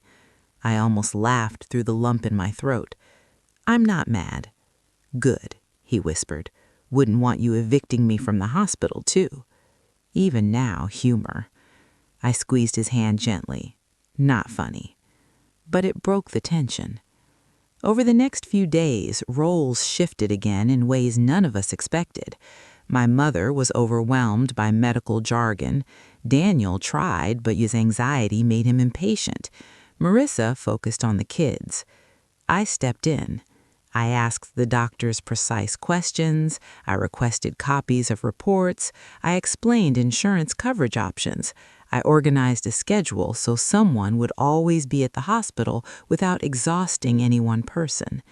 I almost laughed through the lump in my throat. "I'm not mad." "Good," he whispered. "Wouldn't want you evicting me from the hospital, too." Even now, humor. I squeezed his hand gently. Not funny. But it broke the tension. Over the next few days, roles shifted again in ways none of us expected. My mother was overwhelmed by medical jargon. Daniel tried, but his anxiety made him impatient. Marissa focused on the kids. I stepped in. I asked the doctors precise questions, I requested copies of reports, I explained insurance coverage options, I organized a schedule so someone would always be at the hospital without exhausting any one person.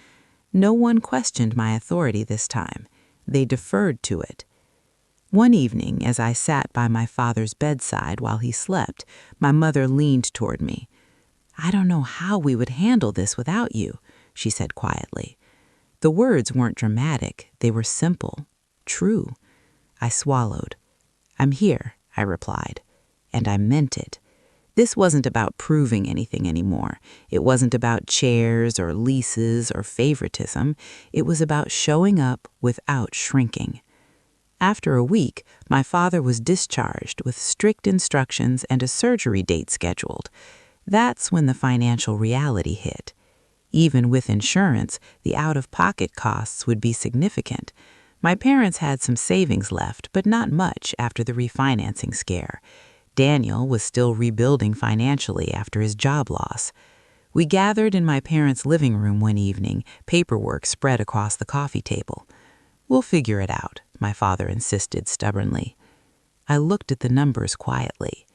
No one questioned my authority this time. They deferred to it. One evening, as I sat by my father's bedside while he slept, my mother leaned toward me. "I don't know how we would handle this without you," she said quietly. The words weren't dramatic, they were simple, true. I swallowed. "I'm here," I replied, and I meant it. This wasn't about proving anything anymore. It wasn't about chairs or leases or favoritism. It was about showing up without shrinking. After a week, my father was discharged with strict instructions and a surgery date scheduled. That's when the financial reality hit. Even with insurance, the out-of-pocket costs would be significant. My parents had some savings left, but not much after the refinancing scare. Daniel was still rebuilding financially after his job loss. We gathered in my parents' living room one evening, paperwork spread across the coffee table. "We'll figure it out," my father insisted stubbornly. I looked at the numbers quietly.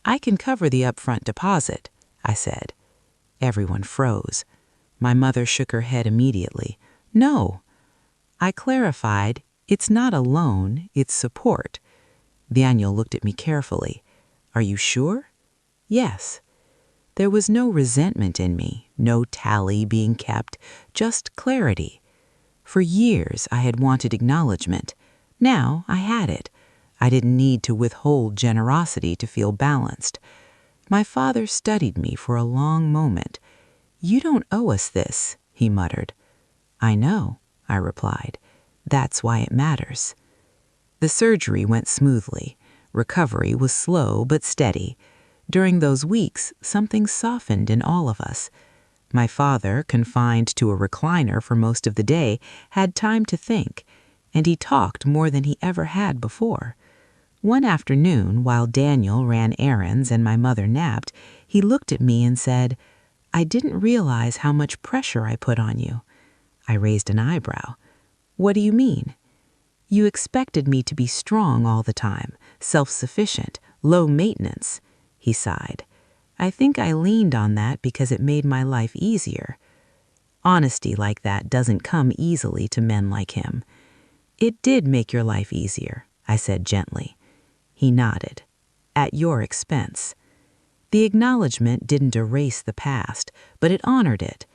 "I can cover the upfront deposit," I said. Everyone froze. My mother shook her head immediately. "No." I clarified, "It's not a loan, it's support." Daniel looked at me carefully. "Are you sure?" "Yes." There was no resentment in me, no tally being kept, just clarity. For years I had wanted acknowledgement. Now I had it. I didn't need to withhold generosity to feel balanced. My father studied me for a long moment. "You don't owe us this," he muttered. "I know," I replied. "That's why it matters." The surgery went smoothly. Recovery was slow but steady. During those weeks, something softened in all of us. My father, confined to a recliner for most of the day, had time to think, and he talked more than he ever had before. One afternoon, while Daniel ran errands and my mother napped, he looked at me and said, "I didn't realize how much pressure I put on you." I raised an eyebrow. "What do you mean?" "You expected me to be strong all the time, self-sufficient, low maintenance." He sighed. "I think I leaned on that because it made my life easier." Honesty like that doesn't come easily to men like him. "It did make your life easier," I said gently. He nodded. "At your expense." The acknowledgement didn't erase the past, but it honored it.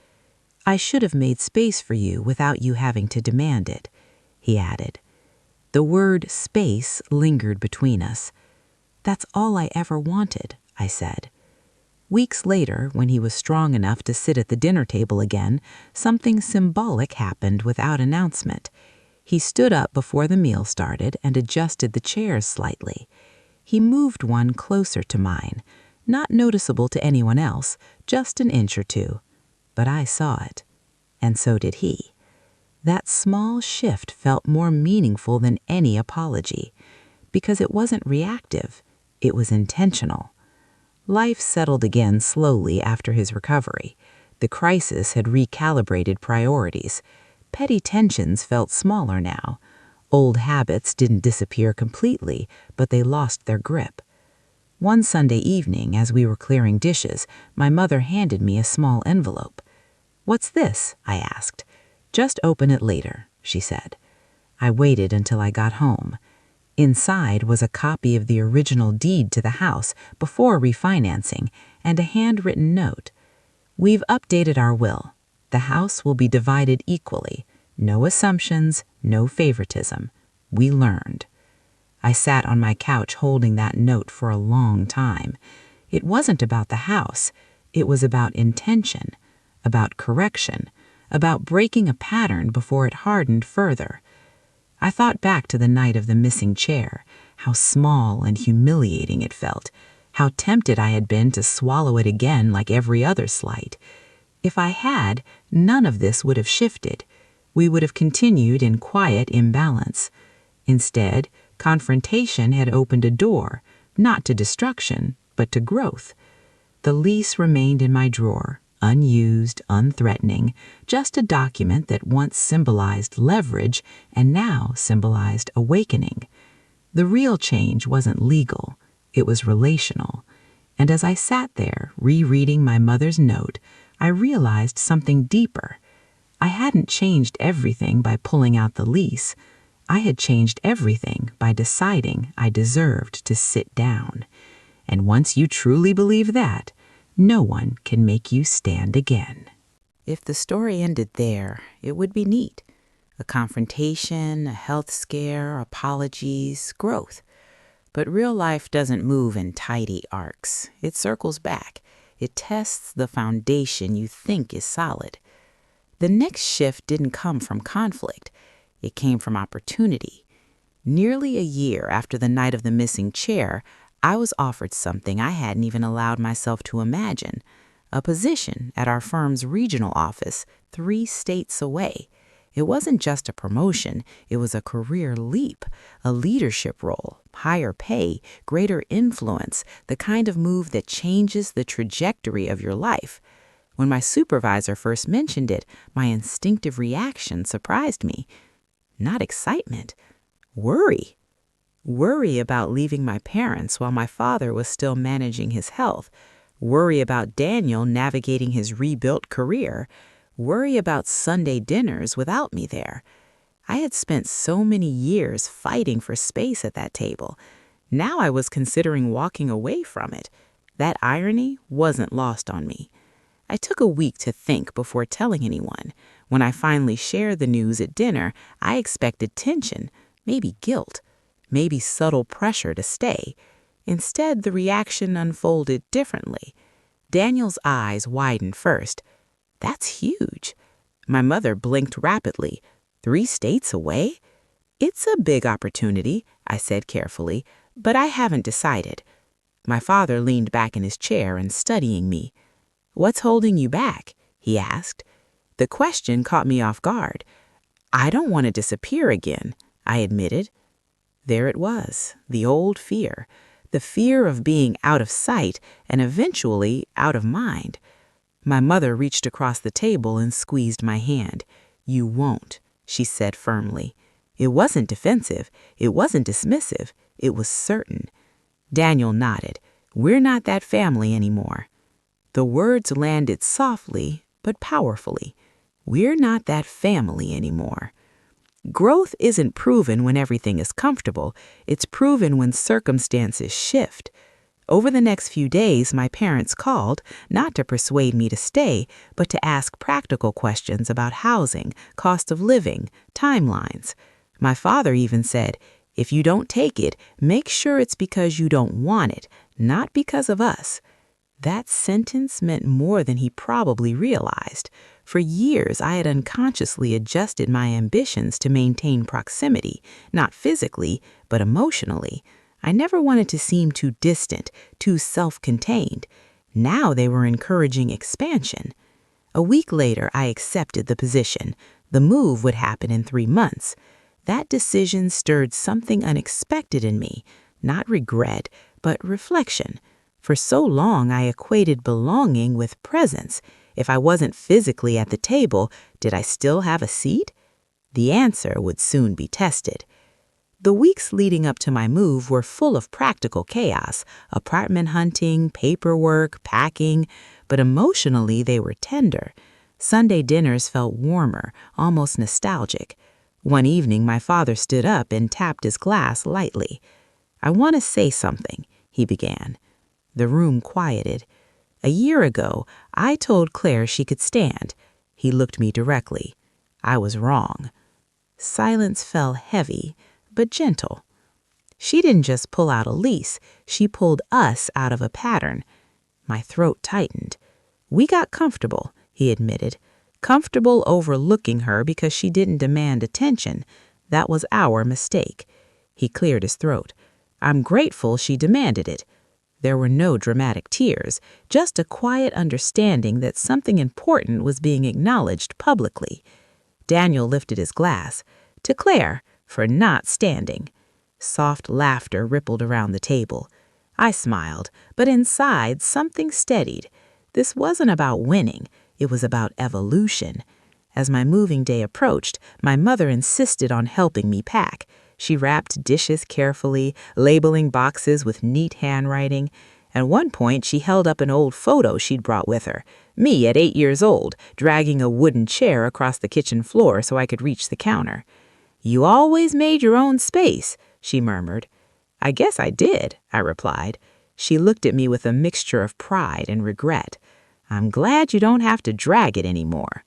"I should have made space for you without you having to demand it," he added. The word space lingered between us. "That's all I ever wanted," I said. Weeks later, when he was strong enough to sit at the dinner table again, something symbolic happened without announcement. He stood up before the meal started and adjusted the chairs slightly. He moved one closer to mine, not noticeable to anyone else, just an inch or two. But I saw it, and so did he. That small shift felt more meaningful than any apology, because it wasn't reactive, it was intentional. Life settled again slowly after his recovery. The crisis had recalibrated priorities. Petty tensions felt smaller now. Old habits didn't disappear completely, but they lost their grip. One Sunday evening, as we were clearing dishes, my mother handed me a small envelope. "What's this?" I asked. "Just open it later," she said. I waited until I got home. Inside was a copy of the original deed to the house before refinancing and a handwritten note. "We've updated our will. The house will be divided equally. No assumptions, no favoritism. We learned." I sat on my couch holding that note for a long time. It wasn't about the house. It was about intention, about correction, about breaking a pattern before it hardened further. I thought back to the night of the missing chair, how small and humiliating it felt, how tempted I had been to swallow it again like every other slight. If I had, none of this would have shifted. We would have continued in quiet imbalance. Instead, confrontation had opened a door, not to destruction, but to growth. The lease remained in my drawer, Unused, unthreatening, just a document that once symbolized leverage and now symbolized awakening. The real change wasn't legal, it was relational. And as I sat there, rereading my mother's note, I realized something deeper. I hadn't changed everything by pulling out the lease. I had changed everything by deciding I deserved to sit down. And once you truly believe that, no one can make you stand again. If the story ended there, it would be neat. A confrontation, a health scare, apologies, growth. But real life doesn't move in tidy arcs. It circles back. It tests the foundation you think is solid. The next shift didn't come from conflict. It came from opportunity. Nearly a year after the night of the missing chair, I was offered something I hadn't even allowed myself to imagine, a position at our firm's regional office 3 states away. It wasn't just a promotion, it was a career leap, a leadership role, higher pay, greater influence, the kind of move that changes the trajectory of your life. When my supervisor first mentioned it, my instinctive reaction surprised me. Not excitement, worry. Worry about leaving my parents while my father was still managing his health. Worry about Daniel navigating his rebuilt career. Worry about Sunday dinners without me there. I had spent so many years fighting for space at that table. Now I was considering walking away from it. That irony wasn't lost on me. I took a week to think before telling anyone. When I finally shared the news at dinner, I expected tension, maybe guilt, maybe subtle pressure to stay. Instead, the reaction unfolded differently. Daniel's eyes widened first. That's huge. My mother blinked rapidly. 3 states away? It's a big opportunity, I said carefully, but I haven't decided. My father leaned back in his chair and studying me. What's holding you back? He asked. The question caught me off guard. I don't want to disappear again, I admitted. There it was, the old fear. The fear of being out of sight and eventually out of mind. My mother reached across the table and squeezed my hand. You won't, she said firmly. It wasn't defensive. It wasn't dismissive. It was certain. Daniel nodded. We're not that family anymore. The words landed softly but powerfully. We're not that family anymore. Growth isn't proven when everything is comfortable. It's proven when circumstances shift. Over the next few days, my parents called, not to persuade me to stay, but to ask practical questions about housing, cost of living, timelines. My father even said, if you don't take it, make sure it's because you don't want it, not because of us. That sentence meant more than he probably realized. For years, I had unconsciously adjusted my ambitions to maintain proximity, not physically, but emotionally. I never wanted to seem too distant, too self-contained. Now they were encouraging expansion. A week later, I accepted the position. The move would happen in 3 months. That decision stirred something unexpected in me, not regret, but reflection. For so long, I equated belonging with presence. If I wasn't physically at the table, did I still have a seat? The answer would soon be tested. The weeks leading up to my move were full of practical chaos, apartment hunting, paperwork, packing, but emotionally they were tender. Sunday dinners felt warmer, almost nostalgic. One evening, my father stood up and tapped his glass lightly. I want to say something, he began. The room quieted. A year ago, I told Claire she could stand. He looked me directly. I was wrong. Silence fell heavy, but gentle. She didn't just pull out a lease. She pulled us out of a pattern. My throat tightened. We got comfortable, he admitted. Comfortable overlooking her because she didn't demand attention. That was our mistake. He cleared his throat. I'm grateful she demanded it. There were no dramatic tears, just a quiet understanding that something important was being acknowledged publicly. Daniel lifted his glass. To Claire, for not standing. Soft laughter rippled around the table. I smiled, but inside something steadied. This wasn't about winning. It was about evolution. As my moving day approached, my mother insisted on helping me pack. She wrapped dishes carefully, labeling boxes with neat handwriting. At one point, she held up an old photo she'd brought with her, me at 8 years old, dragging a wooden chair across the kitchen floor so I could reach the counter. "You always made your own space," she murmured. "I guess I did," I replied. She looked at me with a mixture of pride and regret. "I'm glad you don't have to drag it anymore."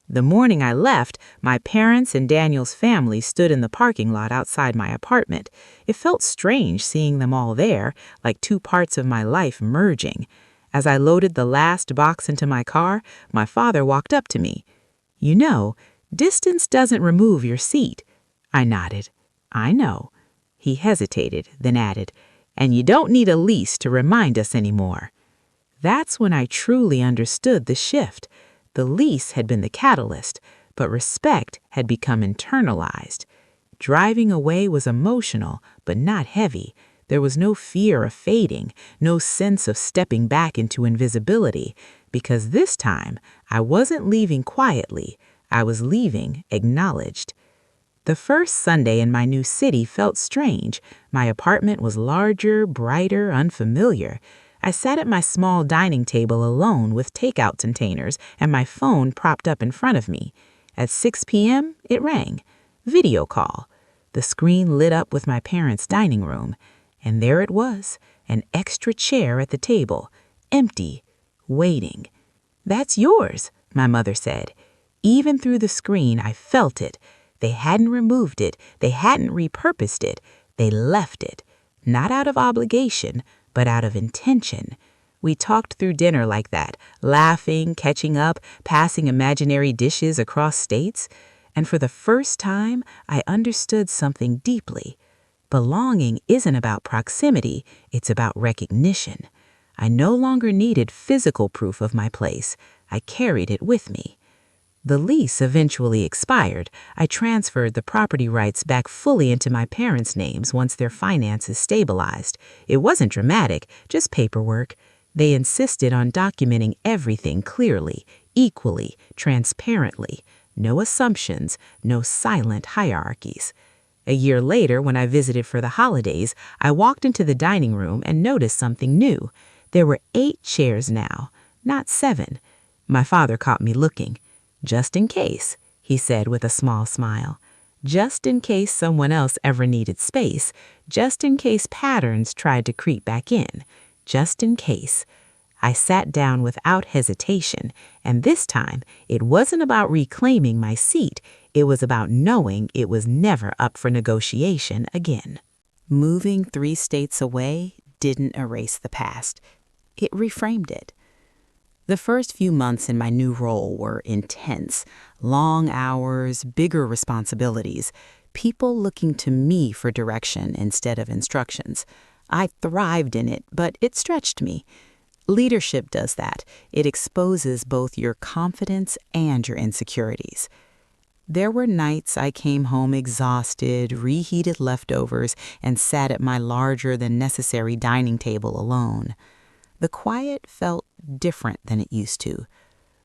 The morning I left, my parents and Daniel's family stood in the parking lot outside my apartment. It felt strange seeing them all there, like two parts of my life merging. As I loaded the last box into my car, my father walked up to me. "You know, distance doesn't remove your seat." I nodded. "I know." He hesitated, then added, "And you don't need a lease to remind us anymore." That's when I truly understood the shift. The lease had been the catalyst, but respect had become internalized. Driving away was emotional, but not heavy. There was no fear of fading, no sense of stepping back into invisibility, because this time I wasn't leaving quietly. I was leaving acknowledged. The first Sunday in my new city felt strange. My apartment was larger, brighter, unfamiliar. I sat at my small dining table alone with takeout containers and my phone propped up in front of me. At 6 p.m., it rang. Video call. The screen lit up with my parents' dining room. And there it was, an extra chair at the table, empty, waiting. "That's yours," my mother said. Even through the screen, I felt it. They hadn't removed it. They hadn't repurposed it. They left it. Not out of obligation, but out of intention. We talked through dinner like that, laughing, catching up, passing imaginary dishes across states. And for the first time, I understood something deeply. Belonging isn't about proximity, it's about recognition. I no longer needed physical proof of my place. I carried it with me. The lease eventually expired. I transferred the property rights back fully into my parents' names once their finances stabilized. It wasn't dramatic, just paperwork. They insisted on documenting everything clearly, equally, transparently. No assumptions, no silent hierarchies. A year later, when I visited for the holidays, I walked into the dining room and noticed something new. There were 8 chairs now, not 7. My father caught me looking. "Just in case," he said with a small smile. "Just in case someone else ever needed space. Just in case patterns tried to creep back in. Just in case." I sat down without hesitation, and this time it wasn't about reclaiming my seat. It was about knowing it was never up for negotiation again. Moving 3 states away didn't erase the past. It reframed it. The first few months in my new role were intense. Long hours, bigger responsibilities, people looking to me for direction instead of instructions. I thrived in it, but it stretched me. Leadership does that. It exposes both your confidence and your insecurities. There were nights I came home exhausted, reheated leftovers, and sat at my larger-than-necessary dining table alone. The quiet felt different than it used to.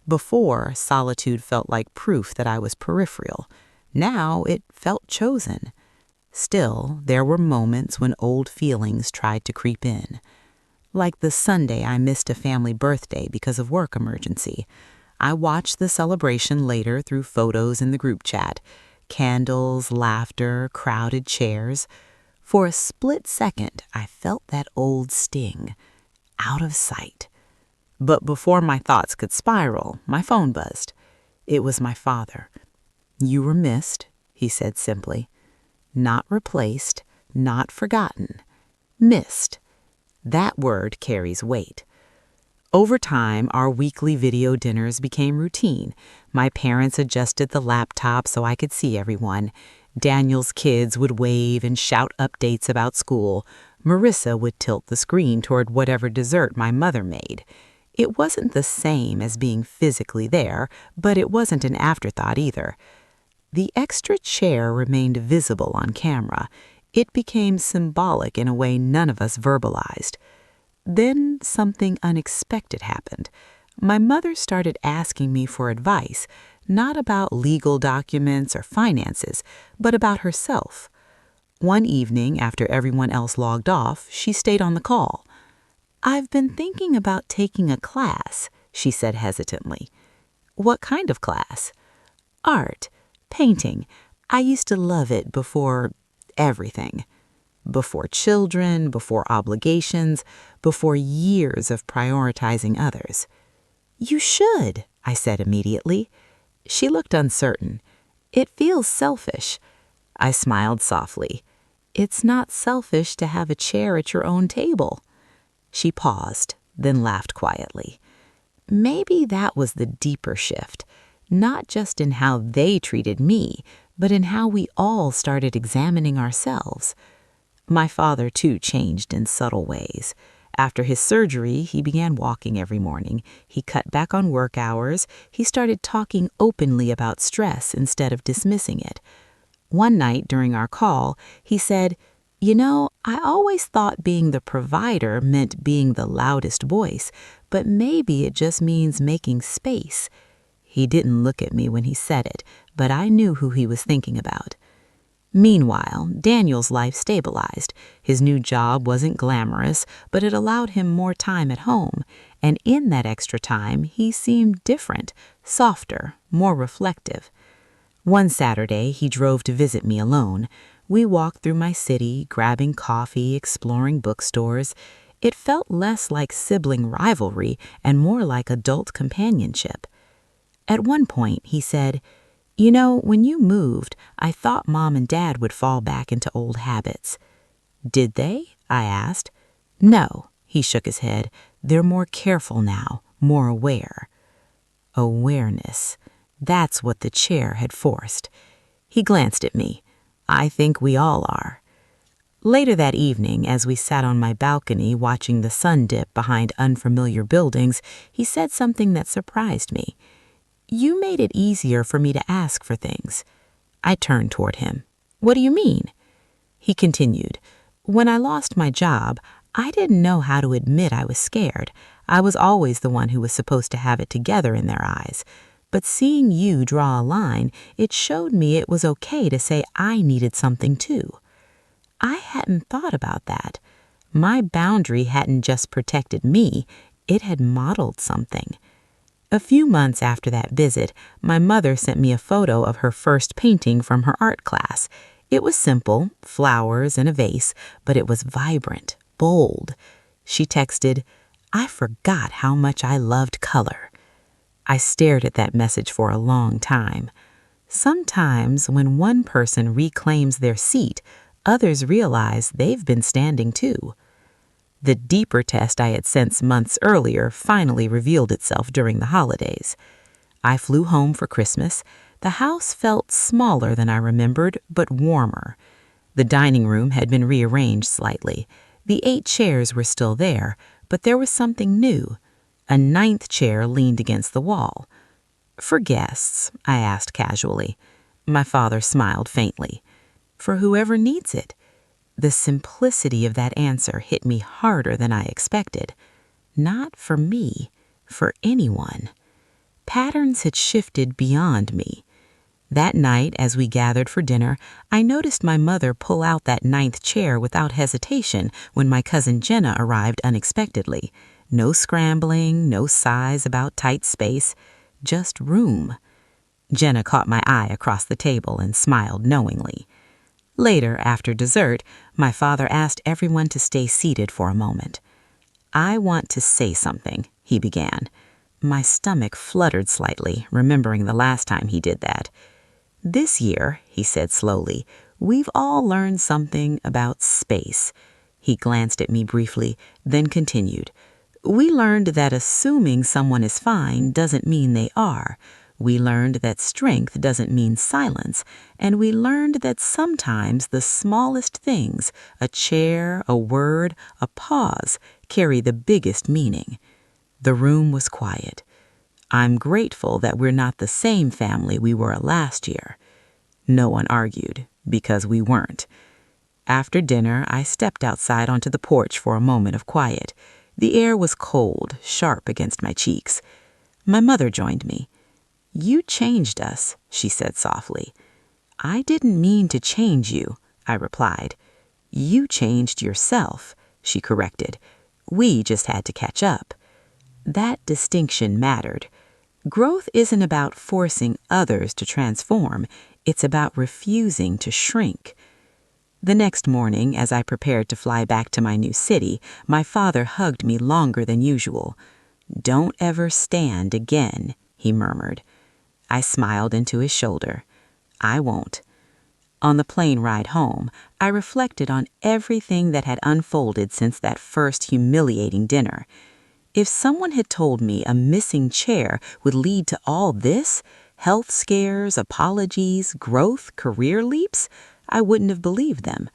Before, solitude felt like proof that I was peripheral. Now it felt chosen. Still, there were moments when old feelings tried to creep in. Like the Sunday I missed a family birthday because of work emergency. I watched the celebration later through photos in the group chat. Candles, laughter, crowded chairs. For a split second, I felt that old sting. Out of sight. But before my thoughts could spiral, my phone buzzed. It was my father. "You were missed," he said simply. Not replaced, not forgotten. Missed. That word carries weight. Over time, our weekly video dinners became routine. My parents adjusted the laptop so I could see everyone. Daniel's kids would wave and shout updates about school. Marissa would tilt the screen toward whatever dessert my mother made. It wasn't the same as being physically there, but it wasn't an afterthought either. The extra chair remained visible on camera. It became symbolic in a way none of us verbalized. Then something unexpected happened. My mother started asking me for advice, not about legal documents or finances, but about herself. One evening, after everyone else logged off, she stayed on the call. "I've been thinking about taking a class," she said hesitantly. "What kind of class?" "Art, painting. I used to love it before everything. Before children, before obligations, before years of prioritizing others." "You should," I said immediately. She looked uncertain. "It feels selfish." I smiled softly. "It's not selfish to have a chair at your own table." She paused, then laughed quietly. Maybe that was the deeper shift, not just in how they treated me, but in how we all started examining ourselves. My father, too, changed in subtle ways. After his surgery, he began walking every morning. He cut back on work hours. He started talking openly about stress instead of dismissing it. One night during our call, he said, "You know, I always thought being the provider meant being the loudest voice, but maybe it just means making space." He didn't look at me when he said it, but I knew who he was thinking about. Meanwhile, Daniel's life stabilized. His new job wasn't glamorous, but it allowed him more time at home, and in that extra time, he seemed different, softer, more reflective. One Saturday, he drove to visit me alone. We walked through my city, grabbing coffee, exploring bookstores. It felt less like sibling rivalry and more like adult companionship. At one point, he said, "You know, when you moved, I thought Mom and Dad would fall back into old habits." "Did they?" I asked. "No," he shook his head. "They're more careful now, more aware." Awareness. That's what the chair had forced. He glanced at me. "I think we all are." Later that evening, as we sat on my balcony watching the sun dip behind unfamiliar buildings, he said something that surprised me. "You made it easier for me to ask for things." I turned toward him. "What do you mean?" He continued, "When I lost my job, I didn't know how to admit I was scared. I was always the one who was supposed to have it together in their eyes. But seeing you draw a line, it showed me it was okay to say I needed something too." I hadn't thought about that. My boundary hadn't just protected me, it had modeled something. A few months after that visit, my mother sent me a photo of her first painting from her art class. It was simple, flowers and a vase, but it was vibrant, bold. She texted, "I forgot how much I loved color." I stared at that message for a long time. Sometimes when one person reclaims their seat, others realize they've been standing too. The deeper test I had sensed months earlier finally revealed itself during the holidays. I flew home for Christmas. The house felt smaller than I remembered, but warmer. The dining room had been rearranged slightly. The 8 chairs were still there, but there was something new. A 9th chair leaned against the wall. "For guests?" I asked casually. My father smiled faintly. "For whoever needs it." The simplicity of that answer hit me harder than I expected. Not for me, for anyone. Patterns had shifted beyond me. That night, as we gathered for dinner, I noticed my mother pull out that 9th chair without hesitation when my cousin Jenna arrived unexpectedly. No scrambling, no sighs about tight space, just room. Jenna caught my eye across the table and smiled knowingly. Later, after dessert, my father asked everyone to stay seated for a moment. "I want to say something," he began. My stomach fluttered slightly, remembering the last time he did that. "This year," he said slowly, "we've all learned something about space." He glanced at me briefly, then continued. "We learned that assuming someone is fine doesn't mean they are. We learned that strength doesn't mean silence, and we learned that sometimes the smallest things, a chair, a word, a pause, carry the biggest meaning." The room was quiet. "I'm grateful that we're not the same family we were last year." No one argued, because we weren't. After dinner, I stepped outside onto the porch for a moment of quiet. The air was cold, sharp against my cheeks. My mother joined me. "You changed us," she said softly. "I didn't mean to change you," I replied. "You changed yourself," she corrected. "We just had to catch up." That distinction mattered. Growth isn't about forcing others to transform. It's about refusing to shrink. The next morning, as I prepared to fly back to my new city, my father hugged me longer than usual. "Don't ever stand again," he murmured. I smiled into his shoulder. "I won't." On the plane ride home, I reflected on everything that had unfolded since that first humiliating dinner. If someone had told me a missing chair would lead to all this, health scares, apologies, growth, career leaps, I wouldn't have believed them.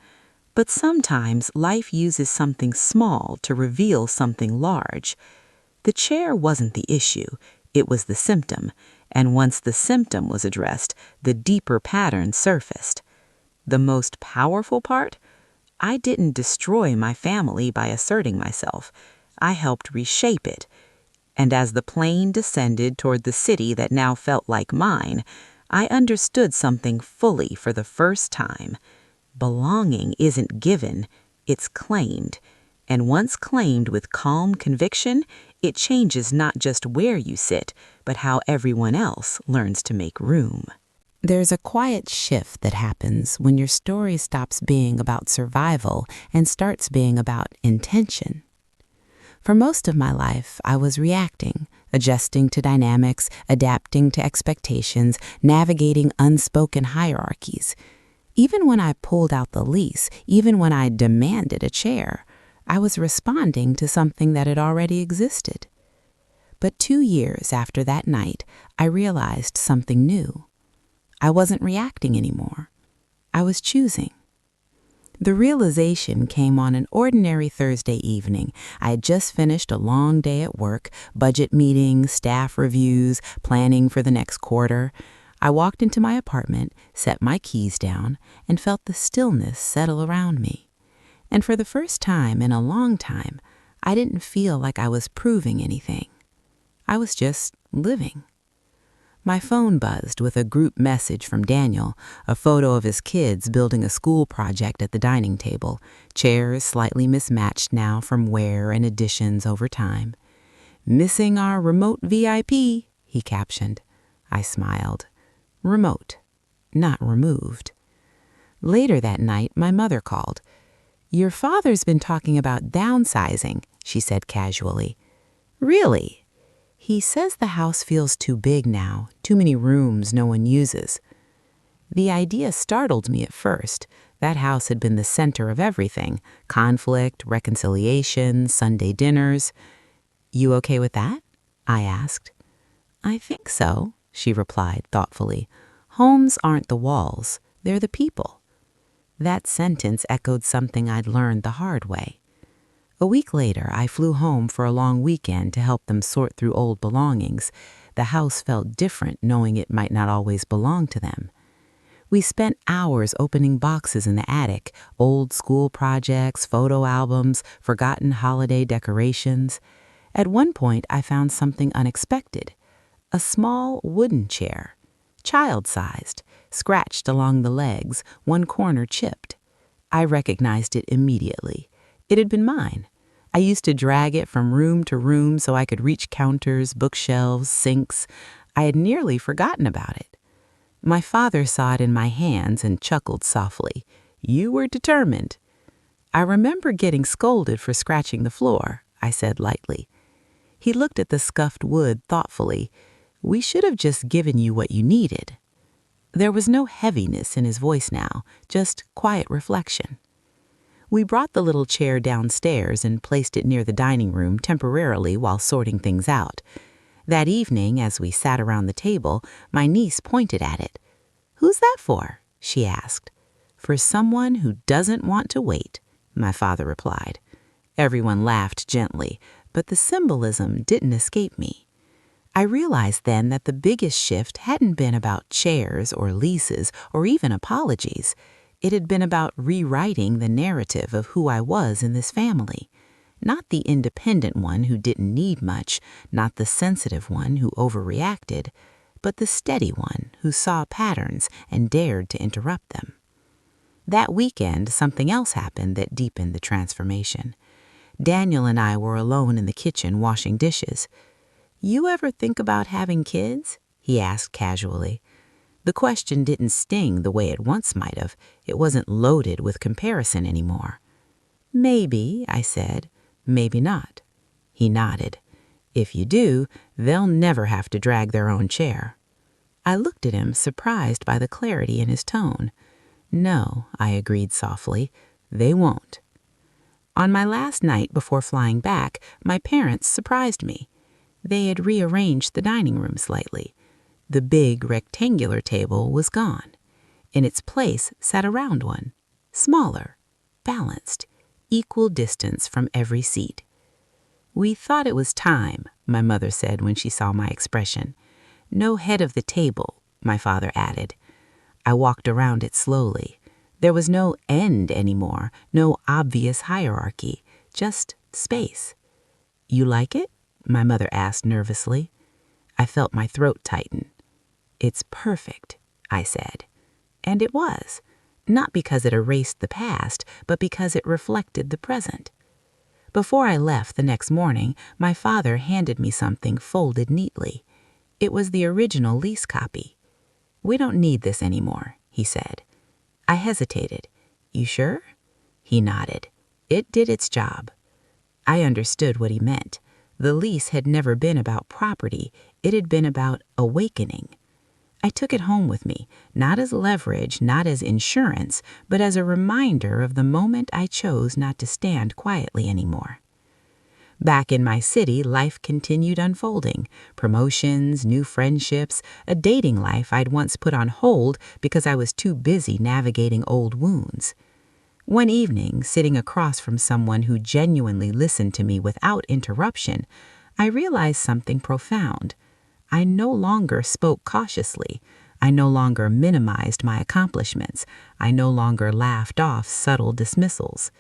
But sometimes life uses something small to reveal something large. The chair wasn't the issue, it was the symptom, and once the symptom was addressed, the deeper pattern surfaced. The most powerful part? I didn't destroy my family by asserting myself. I helped reshape it. And as the plane descended toward the city that now felt like mine, I understood something fully for the first time. Belonging isn't given, it's claimed. And once claimed with calm conviction, it changes not just where you sit, but how everyone else learns to make room. There's a quiet shift that happens when your story stops being about survival and starts being about intention. For most of my life, I was reacting, adjusting to dynamics, adapting to expectations, navigating unspoken hierarchies. Even when I pulled out the lease, even when I demanded a chair, I was responding to something that had already existed. But 2 years after that night, I realized something new. I wasn't reacting anymore. I was choosing. The realization came on an ordinary Thursday evening. I had just finished a long day at work, budget meetings, staff reviews, planning for the next quarter. I walked into my apartment, set my keys down, and felt the stillness settle around me. And for the first time in a long time, I didn't feel like I was proving anything. I was just living. My phone buzzed with a group message from Daniel, a photo of his kids building a school project at the dining table, chairs slightly mismatched now from wear and additions over time. "Missing our remote VIP," he captioned. I smiled. Remote, not removed. Later that night, my mother called. "Your father's been talking about downsizing," she said casually. "Really?" "He says the house feels too big now, too many rooms no one uses." The idea startled me at first. That house had been the center of everything: conflict, reconciliation, Sunday dinners. "You okay with that?" I asked. "I think so," she replied thoughtfully. "Homes aren't the walls, they're the people." That sentence echoed something I'd learned the hard way. A week later, I flew home for a long weekend to help them sort through old belongings. The house felt different knowing it might not always belong to them. We spent hours opening boxes in the attic, old school projects, photo albums, forgotten holiday decorations. At one point, I found something unexpected: a small wooden chair, child-sized, scratched along the legs, one corner chipped. I recognized it immediately. It had been mine. I used to drag it from room to room so I could reach counters, bookshelves, sinks. I had nearly forgotten about it. My father saw it in my hands and chuckled softly. "You were determined." "I remember getting scolded for scratching the floor," I said lightly. He looked at the scuffed wood thoughtfully. "We should have just given you what you needed." There was no heaviness in his voice now, just quiet reflection. We brought the little chair downstairs and placed it near the dining room temporarily while sorting things out. That evening, as we sat around the table, my niece pointed at it. "Who's that for?" she asked. "For someone who doesn't want to wait," my father replied. Everyone laughed gently, but the symbolism didn't escape me. I realized then that the biggest shift hadn't been about chairs or leases or even apologies. It had been about rewriting the narrative of who I was in this family. Not the independent one who didn't need much, not the sensitive one who overreacted, but the steady one who saw patterns and dared to interrupt them. That weekend, something else happened that deepened the transformation. Daniel and I were alone in the kitchen washing dishes. "You ever think about having kids?" he asked casually. The question didn't sting the way it once might have. It wasn't loaded with comparison anymore. "Maybe," I said. "Maybe not." He nodded. "If you do, they'll never have to drag their own chair." I looked at him, surprised by the clarity in his tone. "No," I agreed softly, "they won't." On my last night before flying back, my parents surprised me. They had rearranged the dining room slightly. The big rectangular table was gone. In its place sat a round one, smaller, balanced, equal distance from every seat. "We thought it was time," my mother said when she saw my expression. "No head of the table," my father added. I walked around it slowly. There was no end anymore, no obvious hierarchy, just space. "You like it?" my mother asked nervously. I felt my throat tighten. "It's perfect," I said. And it was, not because it erased the past, but because it reflected the present. Before I left the next morning, my father handed me something folded neatly. It was the original Lease copy. "We don't need this anymore," he said. I hesitated. "You sure?" He nodded. It did its job. I understood what he meant. The lease had never been about property. It had been about awakening. I took it home with me, not as leverage, not as insurance, but as a reminder of the moment I chose not to stand quietly anymore. Back in my city, life continued unfolding. Promotions, new friendships, a dating life I'd once put on hold because I was too busy navigating old wounds. One evening, sitting across from someone who genuinely listened to me without interruption, I realized something profound. I no longer spoke cautiously. I no longer minimized my accomplishments. I no longer laughed off subtle dismissals.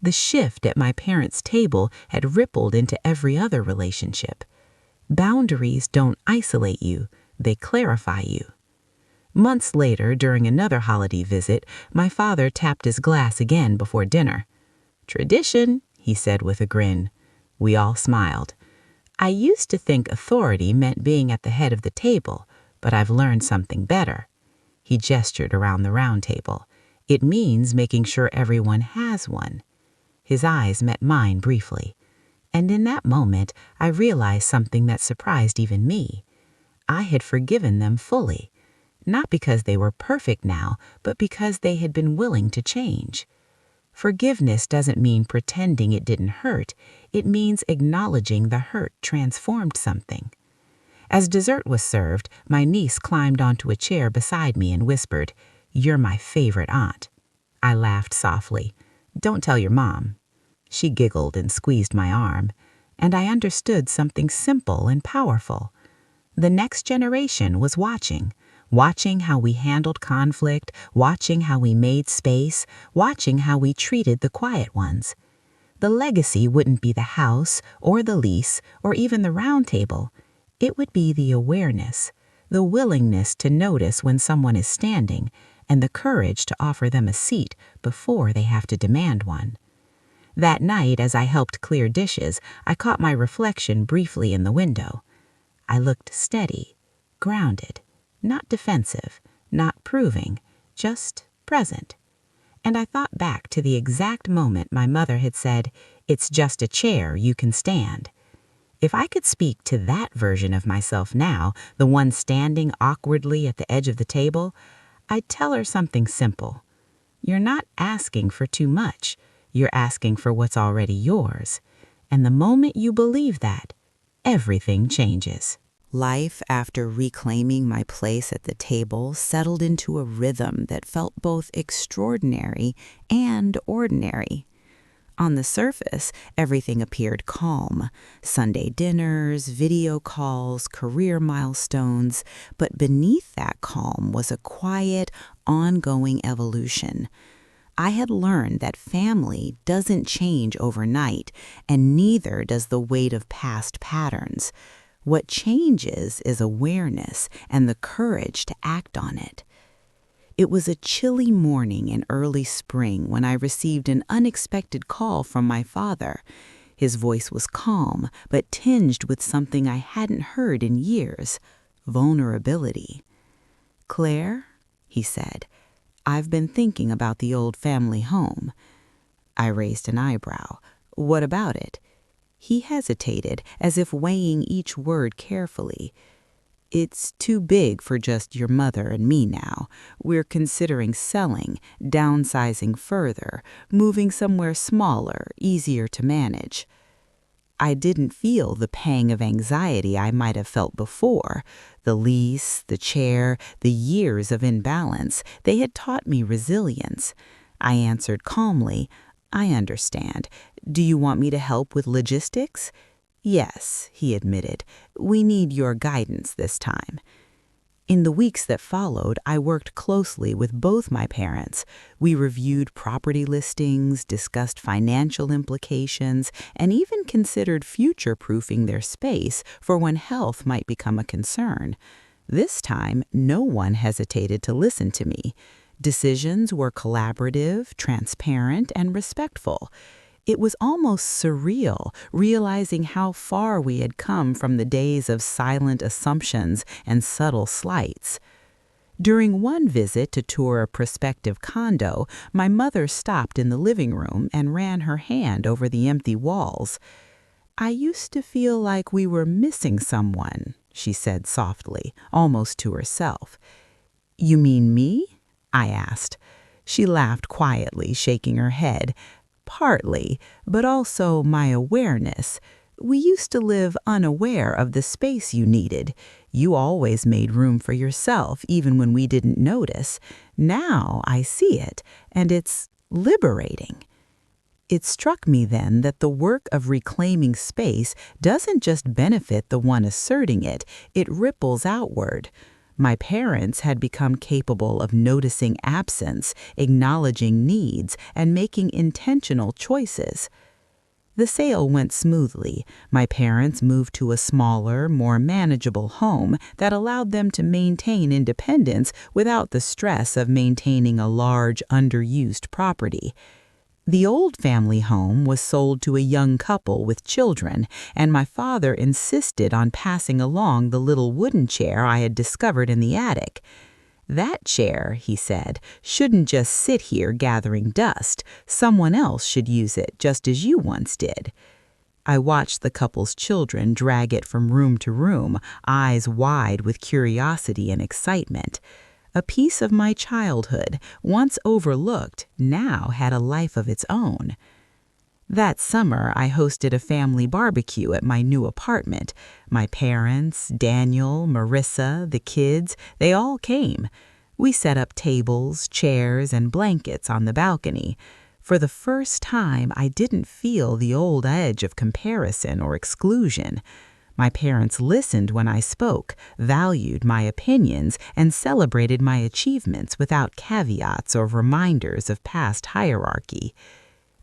The shift at my parents' table had rippled into every other relationship. Boundaries don't isolate you, they clarify you. Months later, during another holiday visit, my father tapped his glass again before dinner. "Tradition," he said with a grin. We all smiled. "I used to think authority meant being at the head of the table, but I've learned something better." He gestured around the round table. "It means making sure everyone has one." His eyes met mine briefly. And in that moment, I realized something that surprised even me. I had forgiven them fully. Not because they were perfect now, but because they had been willing to change. Forgiveness doesn't mean pretending it didn't hurt. It means acknowledging the hurt transformed something. As dessert was served, my niece climbed onto a chair beside me and whispered, "You're my favorite aunt." I laughed softly. "Don't tell your mom." She giggled and squeezed my arm, and I understood something simple and powerful. The next generation was watching how we handled conflict, watching how we made space, watching how we treated the quiet ones. The legacy wouldn't be the house or the lease or even the round table. It would be the awareness, the willingness to notice when someone is standing, and the courage to offer them a seat before they have to demand one. That night, as I helped clear dishes, I caught my reflection briefly in the window. I looked steady, grounded, not defensive, not proving, just present. And I thought back to the exact moment my mother had said, "It's just a chair, you can stand." If I could speak to that version of myself now, the one standing awkwardly at the edge of the table, I'd tell her something simple. You're not asking for too much. You're asking for what's already yours. And the moment you believe that, everything changes. Life, after reclaiming my place at the table, settled into a rhythm that felt both extraordinary and ordinary. On the surface, everything appeared calm. Sunday dinners, video calls, career milestones. But beneath that calm was a quiet, ongoing evolution. I had learned that family doesn't change overnight, and neither does the weight of past patterns. What changes is awareness and the courage to act on it. It was a chilly morning in early spring when I received an unexpected call from my father. His voice was calm, but tinged with something I hadn't heard in years: vulnerability. "Claire," he said, "I've been thinking about the old family home." I raised an eyebrow. "What about it?" He hesitated, as if weighing each word carefully. "It's too big for just your mother and me now. We're considering selling, downsizing further, moving somewhere smaller, easier to manage." I didn't feel the pang of anxiety I might have felt before. The lease, the chair, the years of imbalance, they had taught me resilience. I answered calmly, "I understand. Do you want me to help with logistics?" "Yes," he admitted. "We need your guidance this time." In the weeks that followed, I worked closely with both my parents. We reviewed property listings, discussed financial implications, and even considered future-proofing their space for when health might become a concern. This time, no one hesitated to listen to me. Decisions were collaborative, transparent, and respectful. It was almost surreal, realizing how far we had come from the days of silent assumptions and subtle slights. During one visit to tour a prospective condo, my mother stopped in the living room and ran her hand over the empty walls. "I used to feel like we were missing someone," she said softly, almost to herself. "You mean me?" I asked. She laughed quietly, shaking her head. "Partly, but also my awareness. We used to live unaware of the space you needed. You always made room for yourself, even when we didn't notice. Now I see it, and it's liberating." It struck me then that the work of reclaiming space doesn't just benefit the one asserting it, it ripples outward. My parents had become capable of noticing absence, acknowledging needs, and making intentional choices. The sale went smoothly. My parents moved to a smaller, more manageable home that allowed them to maintain independence without the stress of maintaining a large, underused property. The old family home was sold to a young couple with children, and my father insisted on passing along the little wooden chair I had discovered in the attic. "That chair," he said, "shouldn't just sit here gathering dust. Someone else should use it, just as you once did." I watched the couple's children drag it from room to room, eyes wide with curiosity and excitement. A piece of my childhood, once overlooked, now had a life of its own. That summer, I hosted a family barbecue at my new apartment. My parents, Daniel, Marissa, the kids, they all came. We set up tables, chairs, and blankets on the balcony. For the first time, I didn't feel the old edge of comparison or exclusion. My parents listened when I spoke, valued my opinions, and celebrated my achievements without caveats or reminders of past hierarchy.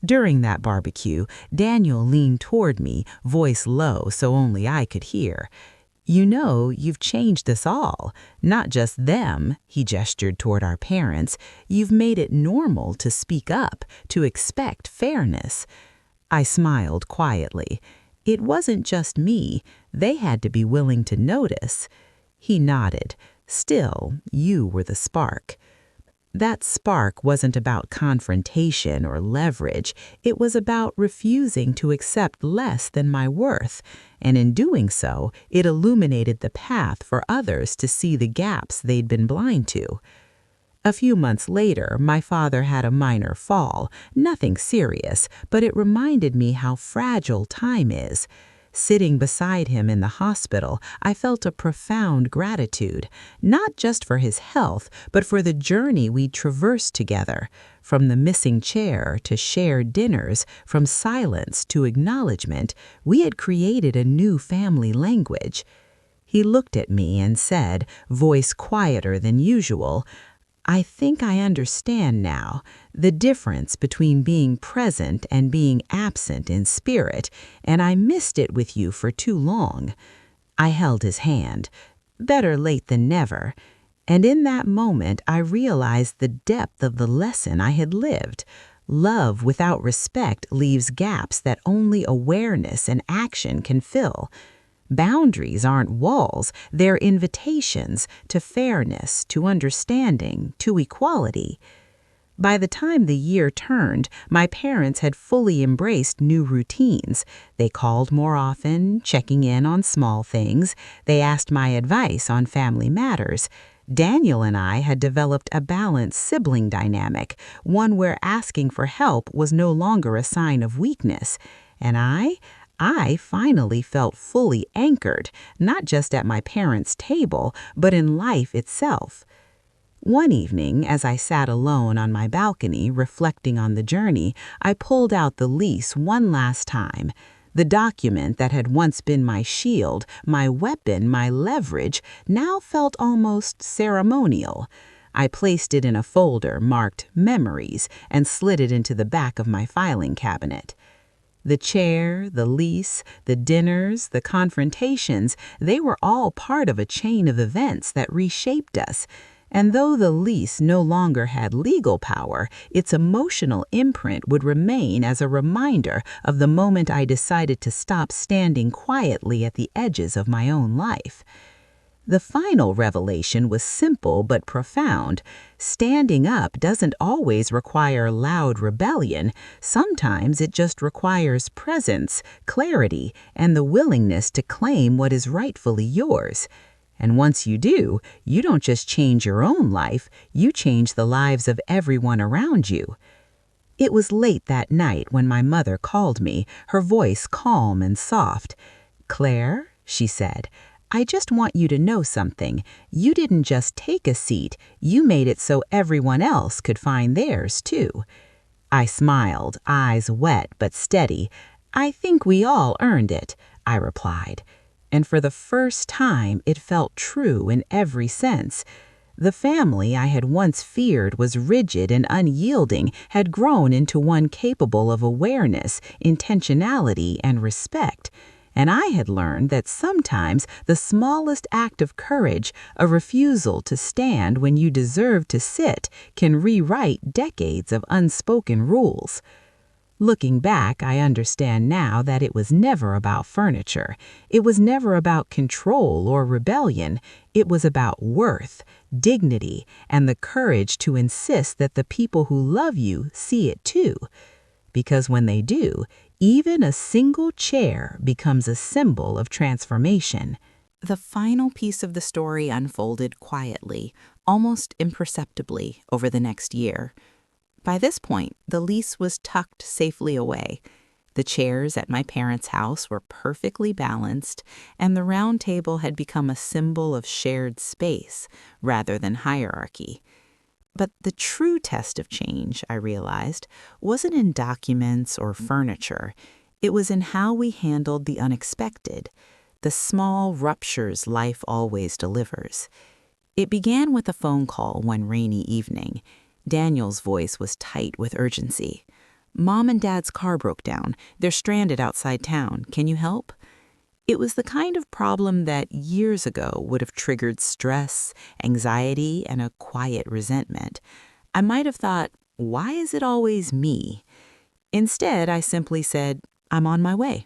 During that barbecue, Daniel leaned toward me, voice low so only I could hear. "You know, you've changed us all. Not just them," he gestured toward our parents. "You've made it normal to speak up, to expect fairness." I smiled quietly. It wasn't just me. They had to be willing to notice. He nodded. "Still, you were the spark." That spark wasn't about confrontation or leverage. It was about refusing to accept less than my worth, and in doing so, it illuminated the path for others to see the gaps they'd been blind to. A few months later, my father had a minor fall, nothing serious, but it reminded me how fragile time is. Sitting beside him in the hospital, I felt a profound gratitude, not just for his health, but for the journey we'd traversed together. From the missing chair to shared dinners, from silence to acknowledgement, we had created a new family language. He looked at me and said, voice quieter than usual, I think I understand now the difference between being present and being absent in spirit, and I missed it with you for too long. I held his hand. Better late than never. And in that moment, I realized the depth of the lesson I had lived. Love without respect leaves gaps that only awareness and action can fill. Boundaries aren't walls, they're invitations to fairness, to understanding, to equality. By the time the year turned, my parents had fully embraced new routines. They called more often, checking in on small things. They asked my advice on family matters. Daniel and I had developed a balanced sibling dynamic, one where asking for help was no longer a sign of weakness. And I finally felt fully anchored, not just at my parents' table, but in life itself. One evening, as I sat alone on my balcony reflecting on the journey, I pulled out the lease one last time. The document that had once been my shield, my weapon, my leverage, now felt almost ceremonial. I placed it in a folder marked Memories and slid it into the back of my filing cabinet. The chair, the lease, the dinners, the confrontations, they were all part of a chain of events that reshaped us. And though the lease no longer had legal power, its emotional imprint would remain as a reminder of the moment I decided to stop standing quietly at the edges of my own life. The final revelation was simple but profound. Standing up doesn't always require loud rebellion. Sometimes it just requires presence, clarity, and the willingness to claim what is rightfully yours. And once you do, you don't just change your own life, you change the lives of everyone around you. It was late that night when my mother called me, her voice calm and soft. "Claire," she said, "I just want you to know something. You didn't just take a seat, you made it so everyone else could find theirs, too." I smiled, eyes wet but steady. "I think we all earned it," I replied. And for the first time, it felt true in every sense. The family I had once feared was rigid and unyielding had grown into one capable of awareness, intentionality, and respect. And I had learned that sometimes the smallest act of courage, a refusal to stand when you deserve to sit, can rewrite decades of unspoken rules. Looking back, I understand now that it was never about furniture. It was never about control or rebellion. It was about worth, dignity, and the courage to insist that the people who love you see it too. Because when they do, even a single chair becomes a symbol of transformation. The final piece of the story unfolded quietly, almost imperceptibly, over the next year. By this point, the lease was tucked safely away. The chairs at my parents' house were perfectly balanced, and the round table had become a symbol of shared space rather than hierarchy. But the true test of change, I realized, wasn't in documents or furniture. It was in how we handled the unexpected, the small ruptures life always delivers. It began with a phone call one rainy evening. Daniel's voice was tight with urgency. "Mom and Dad's car broke down. They're stranded outside town. Can you help?" It was the kind of problem that years ago would have triggered stress, anxiety, and a quiet resentment. I might have thought, why is it always me? Instead, I simply said, "I'm on my way."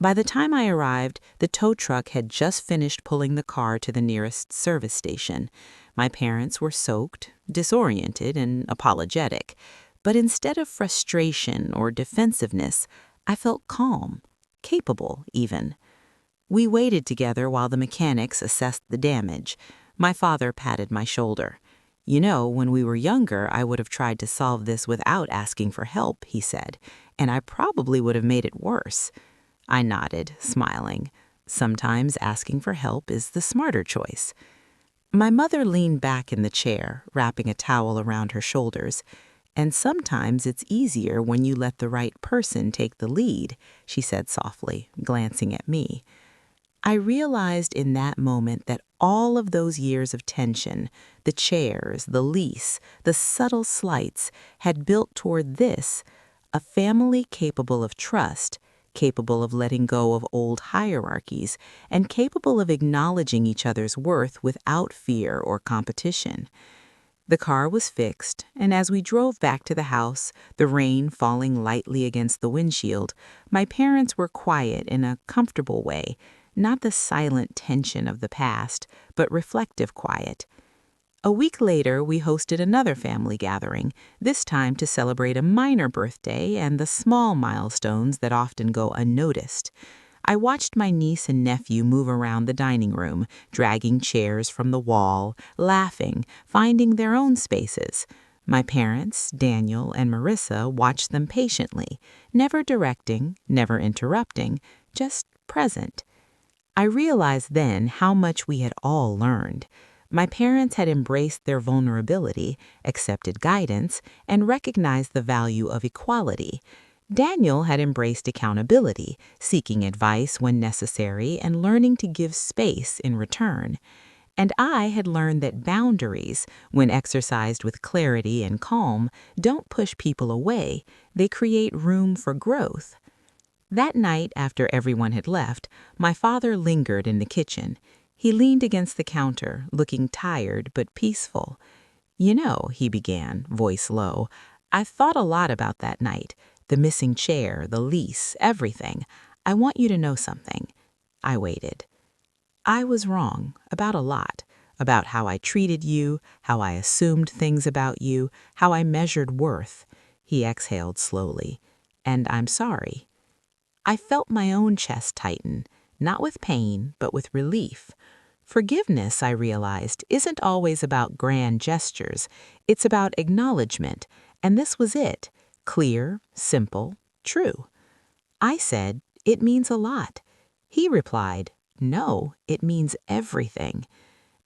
By the time I arrived, the tow truck had just finished pulling the car to the nearest service station. My parents were soaked, disoriented, and apologetic. But instead of frustration or defensiveness, I felt calm, capable even. We waited together while the mechanics assessed the damage. My father patted my shoulder. "You know, when we were younger, I would have tried to solve this without asking for help," he said, "and I probably would have made it worse." I nodded, smiling. Sometimes asking for help is the smarter choice. My mother leaned back in the chair, wrapping a towel around her shoulders. "And sometimes it's easier when you let the right person take the lead," she said softly, glancing at me. I realized in that moment that all of those years of tension, the chairs, the lease, the subtle slights, had built toward this, a family capable of trust, capable of letting go of old hierarchies, and capable of acknowledging each other's worth without fear or competition. The car was fixed, and as we drove back to the house, the rain falling lightly against the windshield, my parents were quiet in a comfortable way, not the silent tension of the past, but reflective quiet. A week later, we hosted another family gathering, this time to celebrate a minor birthday and the small milestones that often go unnoticed. I watched my niece and nephew move around the dining room, dragging chairs from the wall, laughing, finding their own spaces. My parents, Daniel and Marissa, watched them patiently, never directing, never interrupting, just present. I realized then how much we had all learned. My parents had embraced their vulnerability, accepted guidance, and recognized the value of equality. Daniel had embraced accountability, seeking advice when necessary and learning to give space in return. And I had learned that boundaries, when exercised with clarity and calm, don't push people away, they create room for growth. That night, after everyone had left, my father lingered in the kitchen. He leaned against the counter, looking tired but peaceful. "You know," he began, voice low, "I've thought a lot about that night. The missing chair, the lease, everything. I want you to know something." I waited. "I was wrong about a lot. About how I treated you, how I assumed things about you, how I measured worth." He exhaled slowly. "And I'm sorry." I felt my own chest tighten, not with pain, but with relief. Forgiveness, I realized, isn't always about grand gestures. It's about acknowledgement, and this was it. Clear, simple, true. I said, "It means a lot." He replied, "No, it means everything."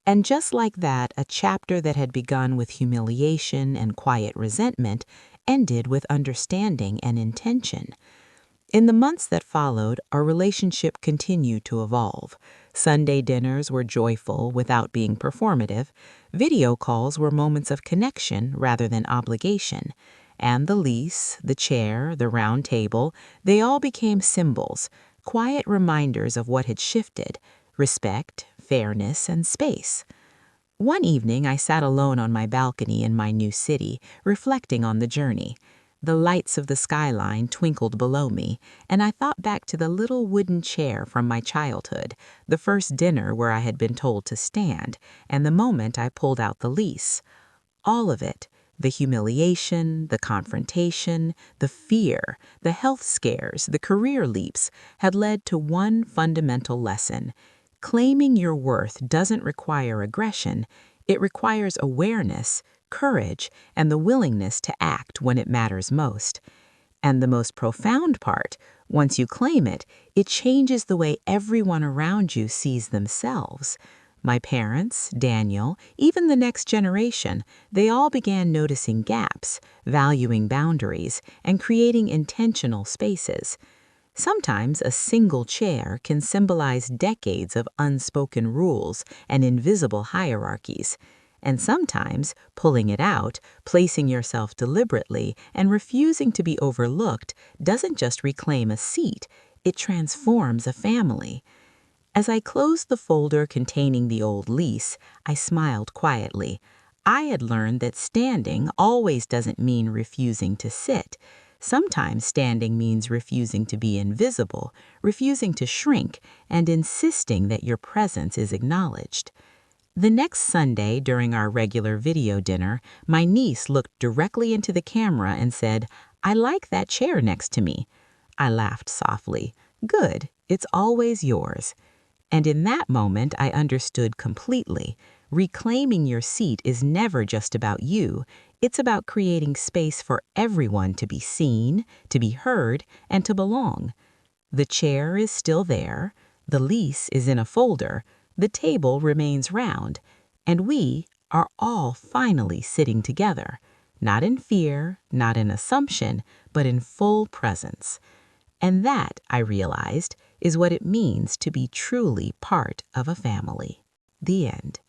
And just like that, a chapter that had begun with humiliation and quiet resentment ended with understanding and intention. In the months that followed, our relationship continued to evolve. Sunday dinners were joyful without being performative. Video calls were moments of connection rather than obligation. And the lease, the chair, the round table, they all became symbols, quiet reminders of what had shifted: respect, fairness, and space. One evening, I sat alone on my balcony in my new city, reflecting on the journey. The lights of the skyline twinkled below me, and I thought back to the little wooden chair from my childhood, the first dinner where I had been told to stand, and the moment I pulled out the lease. All of it, the humiliation, the confrontation, the fear, the health scares, the career leaps, had led to one fundamental lesson. Claiming your worth doesn't require aggression, it requires awareness, courage, and the willingness to act when it matters most. And the most profound part, once you claim it, it changes the way everyone around you sees themselves. My parents, Daniel, even the next generation, they all began noticing gaps, valuing boundaries, and creating intentional spaces. Sometimes a single chair can symbolize decades of unspoken rules and invisible hierarchies. And sometimes, pulling it out, placing yourself deliberately, and refusing to be overlooked doesn't just reclaim a seat, it transforms a family. As I closed the folder containing the old lease, I smiled quietly. I had learned that standing always doesn't mean refusing to sit. Sometimes standing means refusing to be invisible, refusing to shrink, and insisting that your presence is acknowledged. The next Sunday, during our regular video dinner, my niece looked directly into the camera and said, "I like that chair next to me." I laughed softly. "Good, it's always yours." And in that moment, I understood completely. Reclaiming your seat is never just about you. It's about creating space for everyone to be seen, to be heard, and to belong. The chair is still there. The lease is in a folder. The table remains round. And we are all finally sitting together. Not in fear, not in assumption, but in full presence. And that, I realized, is what it means to be truly part of a family. The end.